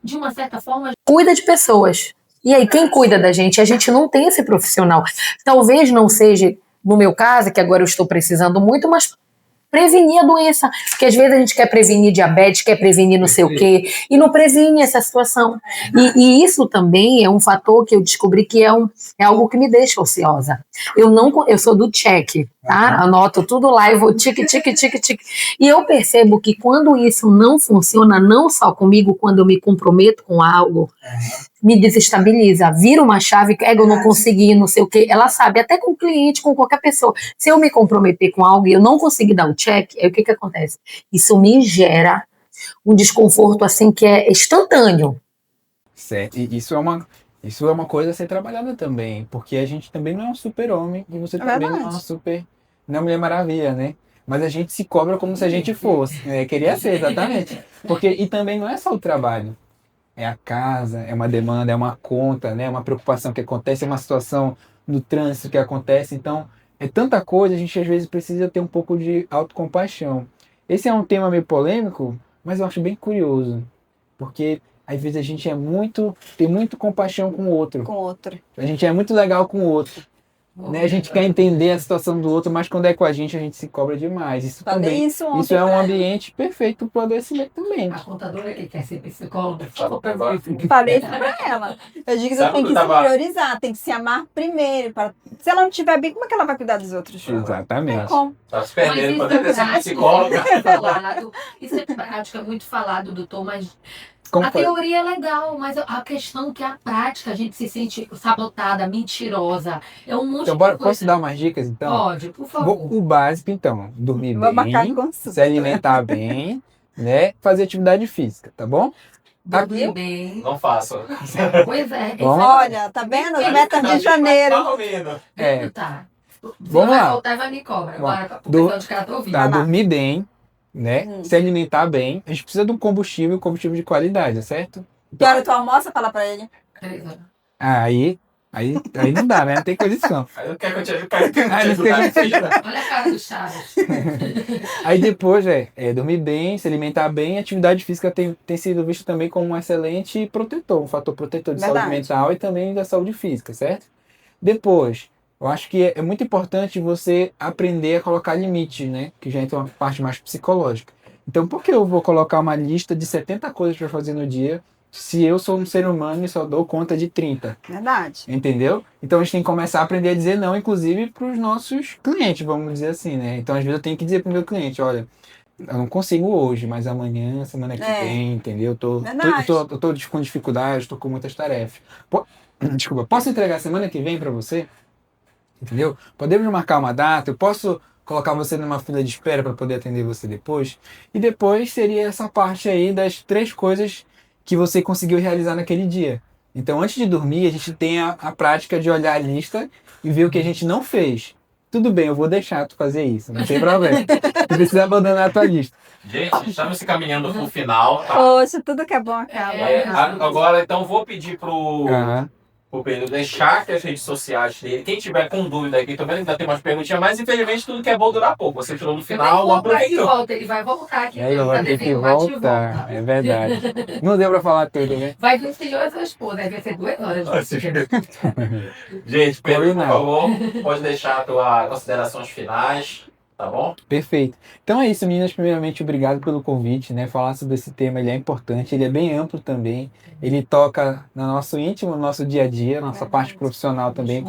de uma certa forma, cuida de pessoas. E aí, quem cuida da gente? A gente não tem esse profissional. Talvez não seja, no meu caso, que agora eu estou precisando muito, mas prevenir a doença, porque às vezes a gente quer prevenir diabetes, quer prevenir não sei o quê, e não previne essa situação. E isso também é um fator que eu descobri que é algo que me deixa ociosa. Eu sou do check, tá? Anoto tudo lá e vou tique. E eu percebo que quando isso não funciona, não só comigo, quando eu me comprometo com algo, me desestabiliza, vira uma chave que eu não consegui, não sei o quê. Ela sabe, até com o cliente, com qualquer pessoa. Se eu me comprometer com algo e eu não conseguir dar um check, aí o que acontece? Isso me gera um desconforto assim que é instantâneo. Certo. E isso é uma coisa a ser trabalhada também, porque a gente também não é um super-homem e você também não é uma não é Mulher Maravilha, né? Mas a gente se cobra como se a gente fosse. Queria ser, exatamente. E também não é só o trabalho. É a casa, é uma demanda, é uma conta, né? É uma preocupação que acontece, é uma situação no trânsito que acontece. Então, é tanta coisa, a gente às vezes precisa ter um pouco de autocompaixão. Esse é um tema meio polêmico, mas eu acho bem curioso. Porque às vezes a gente tem muito compaixão com o outro. A gente é muito legal com o outro. Né? A gente quer entender a situação do outro, mas quando é com a gente se cobra demais. Isso também. Isso é um ambiente perfeito para o adoecimento também. A contadora que quer ser psicóloga, falei isso pra ela. Eu digo que você tem que se priorizar, tem que se amar primeiro. Se ela não estiver bem, como é que ela vai cuidar dos outros? Exatamente. Como? Tá se perdendo pra ter ser psicóloga. Isso é prática, muito falado, doutor, mas Como foi? teoria é legal, mas a questão que é a prática, a gente se sente sabotada, mentirosa. É um monte Então, de coisa. posso dar umas dicas, então? Pode, por favor. O básico, então. Dormir Vou marcar bem, consulta. se alimentar bem, né? Fazer atividade física, tá bom? Dormir bem. Não faço. Pois é. Vamos. Olha, tá vendo? As metas de janeiro. Tá ouvindo. Tá. Vamos vai lá. voltar e vai me cobrar. Vamos. Agora, pro pessoal de casa tá ouvindo. Tá, Vai lá. dormir bem, né? Se alimentar bem. A gente precisa de um combustível de qualidade, certo? Que hora tu almoça? Fala pra ele. 3 horas. Aí, Aí não dá, né? Não tem condição. Aí eu quero que eu te ajude. Aí não tem Olha a cara do Chaves. Aí depois dormir bem, se alimentar bem, atividade física tem sido vista também como um excelente protetor, um fator protetor de saúde mental e também da saúde física, certo? Depois, eu acho que é muito importante você aprender a colocar limites, né? Que já entra uma parte mais psicológica. Então, por que eu vou colocar uma lista de 70 coisas para fazer no dia se eu sou um ser humano e só dou conta de 30? Verdade. Entendeu? Então a gente tem que começar a aprender a dizer não, inclusive para os nossos clientes, vamos dizer assim, né? Então às vezes eu tenho que dizer para o meu cliente, olha, eu não consigo hoje, mas amanhã, semana que vem, entendeu? Eu tô com dificuldade, estou com muitas tarefas. Desculpa, posso entregar semana que vem para você? Entendeu? Podemos marcar uma data, eu posso colocar você numa fila de espera para poder atender você depois. E depois seria essa parte aí das 3 coisas que você conseguiu realizar naquele dia. Então, antes de dormir, a gente tem a prática de olhar a lista e ver o que a gente não fez. Tudo bem, eu vou deixar tu fazer isso, não tem problema. Tu precisa abandonar a tua lista. Gente, estamos se caminhando pro final, tá? Poxa, tudo que é bom acaba. Agora, então, vou pedir pro Pedro deixar aqui as redes sociais dele. Quem tiver com dúvida aqui, também ainda tem umas perguntinhas, mas infelizmente tudo que é bom dura pouco. Você tirou no final, não aproveitou. Ele vai voltar aqui. Ele vai ter que voltar, é verdade. Não deu pra falar tudo, né? Vai vir o senhor e sua esposa, vai ser 2 horas. Gente, Pedro, por favor, pode deixar as tuas considerações finais. Tá bom? Perfeito. Então é isso, meninas. Primeiramente, obrigado pelo convite, né? Falar sobre esse tema, ele é importante, ele é bem amplo também. Ele toca no nosso íntimo, no nosso dia a dia, nossa parte profissional também,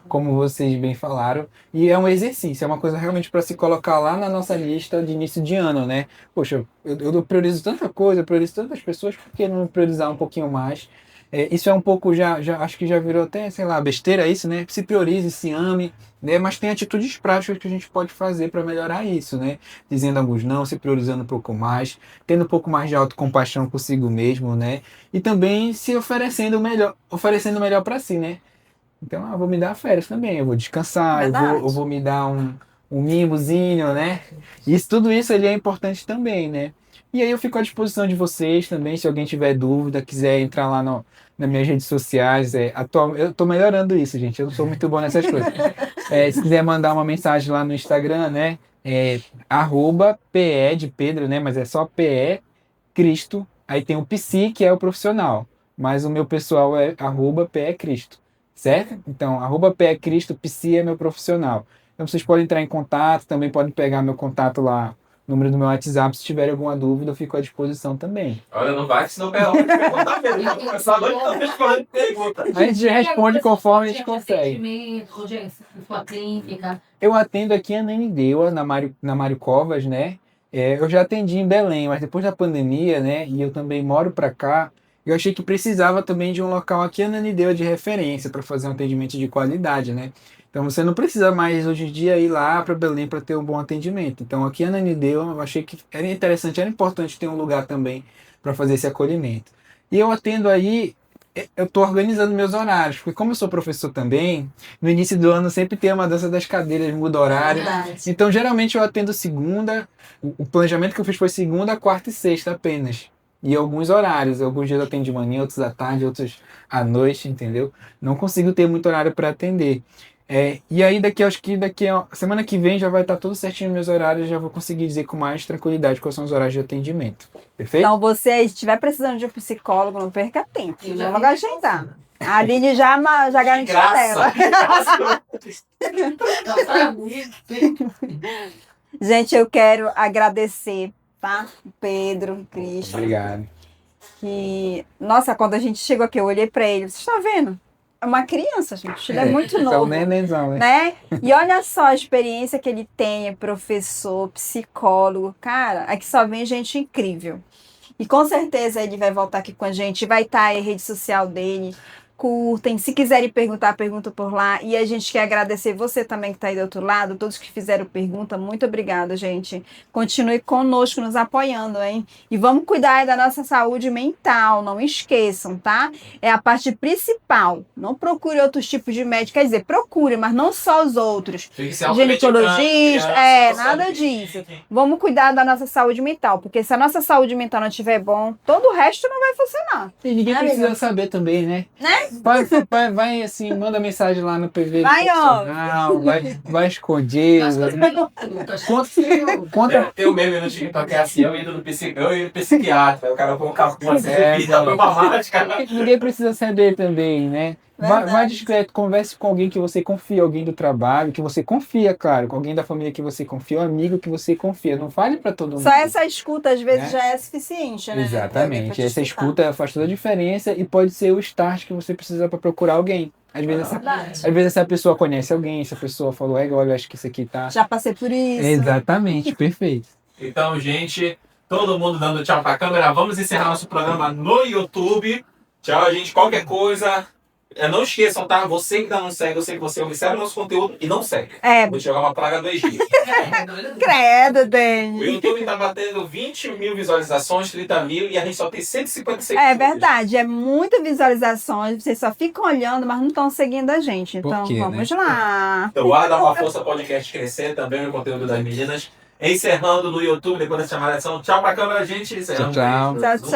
como vocês bem falaram. E é um exercício, é uma coisa realmente para se colocar lá na nossa lista de início de ano, né? Poxa, eu priorizo tanta coisa, eu priorizo tantas pessoas, por que não priorizar um pouquinho mais? Isso é um pouco, acho que já virou até, sei lá, besteira isso, né? Se priorize, se ame, né? Mas tem atitudes práticas que a gente pode fazer para melhorar isso, né? Dizendo alguns não, se priorizando um pouco mais, tendo um pouco mais de autocompaixão consigo mesmo, né? E também se oferecendo melhor para si, né? Então, eu vou me dar férias também, eu vou descansar, eu vou me dar um mimozinho, né? Tudo isso ele é importante também, né? E aí eu fico à disposição de vocês também, se alguém tiver dúvida, quiser entrar lá nas minhas redes sociais. Eu tô melhorando isso, gente, eu não sou muito bom nessas coisas. Se quiser mandar uma mensagem lá no Instagram, né? @PE de Pedro, né? Mas é só PE Cristo. Aí tem o Psi, que é o profissional. Mas o meu pessoal é @PE Cristo. Certo? Então, @PE Cristo, Psi é meu profissional. Então vocês podem entrar em contato, também podem pegar meu contato lá, número do meu WhatsApp, se tiverem alguma dúvida, eu fico à disposição também. Olha, não vai, senão perguntar mesmo. Essa noite não respondendo pergunta. A gente responde conforme a gente consegue. Sua clínica. Eu atendo aqui em Ananindeua, na Mário Covas, né? Eu já atendi em Belém, mas depois da pandemia, né? E eu também moro para cá, eu achei que precisava também de um local aqui em Ananindeua de referência para fazer um atendimento de qualidade, né? Então você não precisa mais hoje em dia ir lá para Belém para ter um bom atendimento. Então aqui em Ananindeua eu achei que era interessante, era importante ter um lugar também para fazer esse acolhimento. E eu atendo aí, eu estou organizando meus horários, porque como eu sou professor também, no início do ano sempre tem uma dança das cadeiras, muda horário. Então geralmente eu atendo segunda, o planejamento que eu fiz foi segunda, quarta e sexta apenas. E alguns horários, alguns dias eu atendo de manhã, outros à tarde, outros à noite, entendeu? Não consigo ter muito horário para atender. E aí semana que vem já vai estar tudo certinho nos meus horários, já vou conseguir dizer com mais tranquilidade quais são os horários de atendimento. Perfeito? Então você aí, se estiver precisando de um psicólogo, não perca tempo. Já vou agendar. A Aline já garantiu dela. Gente, eu quero agradecer, tá? Pedro, Cristo. Obrigado. Nossa, quando a gente chegou aqui, eu olhei pra ele. Você está vendo? É uma criança, gente. Ele é muito novo. Né? E olha só a experiência que ele tem, é professor, psicólogo. Cara, aqui só vem gente incrível. E com certeza ele vai voltar aqui com a gente. Vai estar aí a rede social dele. Curtem. Se quiserem perguntar, pergunta por lá. E a gente quer agradecer você também que está aí do outro lado, todos que fizeram pergunta. Muito obrigada, gente. Continue conosco, nos apoiando, hein? E vamos cuidar da nossa saúde mental. Não esqueçam, tá? É a parte principal. Não procure outros tipos de médico. Quer dizer, procure, mas não só os outros. Ginecologista, nada disso. Vamos cuidar da nossa saúde mental. Porque se a nossa saúde mental não estiver bom, todo o resto não vai funcionar. E ninguém precisa saber também, né? Vai assim, manda mensagem lá no PV Vai, ó. profissional, vai escondido. Conta. Tem o meme no TikTok que é assim, eu indo no psiquiatra, o cara põe um capô assim, põe uma máscara. Ninguém precisa saber também, né? Vai Verdade. discreto, converse com alguém que você confia, alguém do trabalho, que você confia, claro, com alguém da família que você confia, um amigo que você confia. Não fale para todo mundo. Só essa escuta, às vezes, Né? já é suficiente, né? Ter alguém pra Exatamente. te Essa escutar. escuta faz toda a diferença e pode ser o start que você precisa para procurar alguém. Às vezes, Verdade. essa pessoa conhece alguém, essa pessoa falou, olha, acho que isso aqui tá. Já passei por isso. Exatamente, perfeito. Então, gente, todo mundo dando tchau pra câmera. Vamos encerrar nosso programa no YouTube. Tchau, gente. Qualquer coisa, não esqueçam, tá? Você que ainda não segue, eu sei que você observa o nosso conteúdo e não segue. Vou te jogar uma praga do Egito. Credo, O Dani. YouTube tá batendo 20 mil visualizações, 30 mil, e a gente só tem 156 É verdade, é muitas visualizações, vocês só ficam olhando, mas não estão seguindo a gente. Por Então quê, vamos lá. Então, Guarda uma Força Podcast crescer também o conteúdo das meninas. Encerrando no YouTube, depois dessa chamada. Tchau pra câmera, gente. Encerramos. Tchau. Tchau, tchau.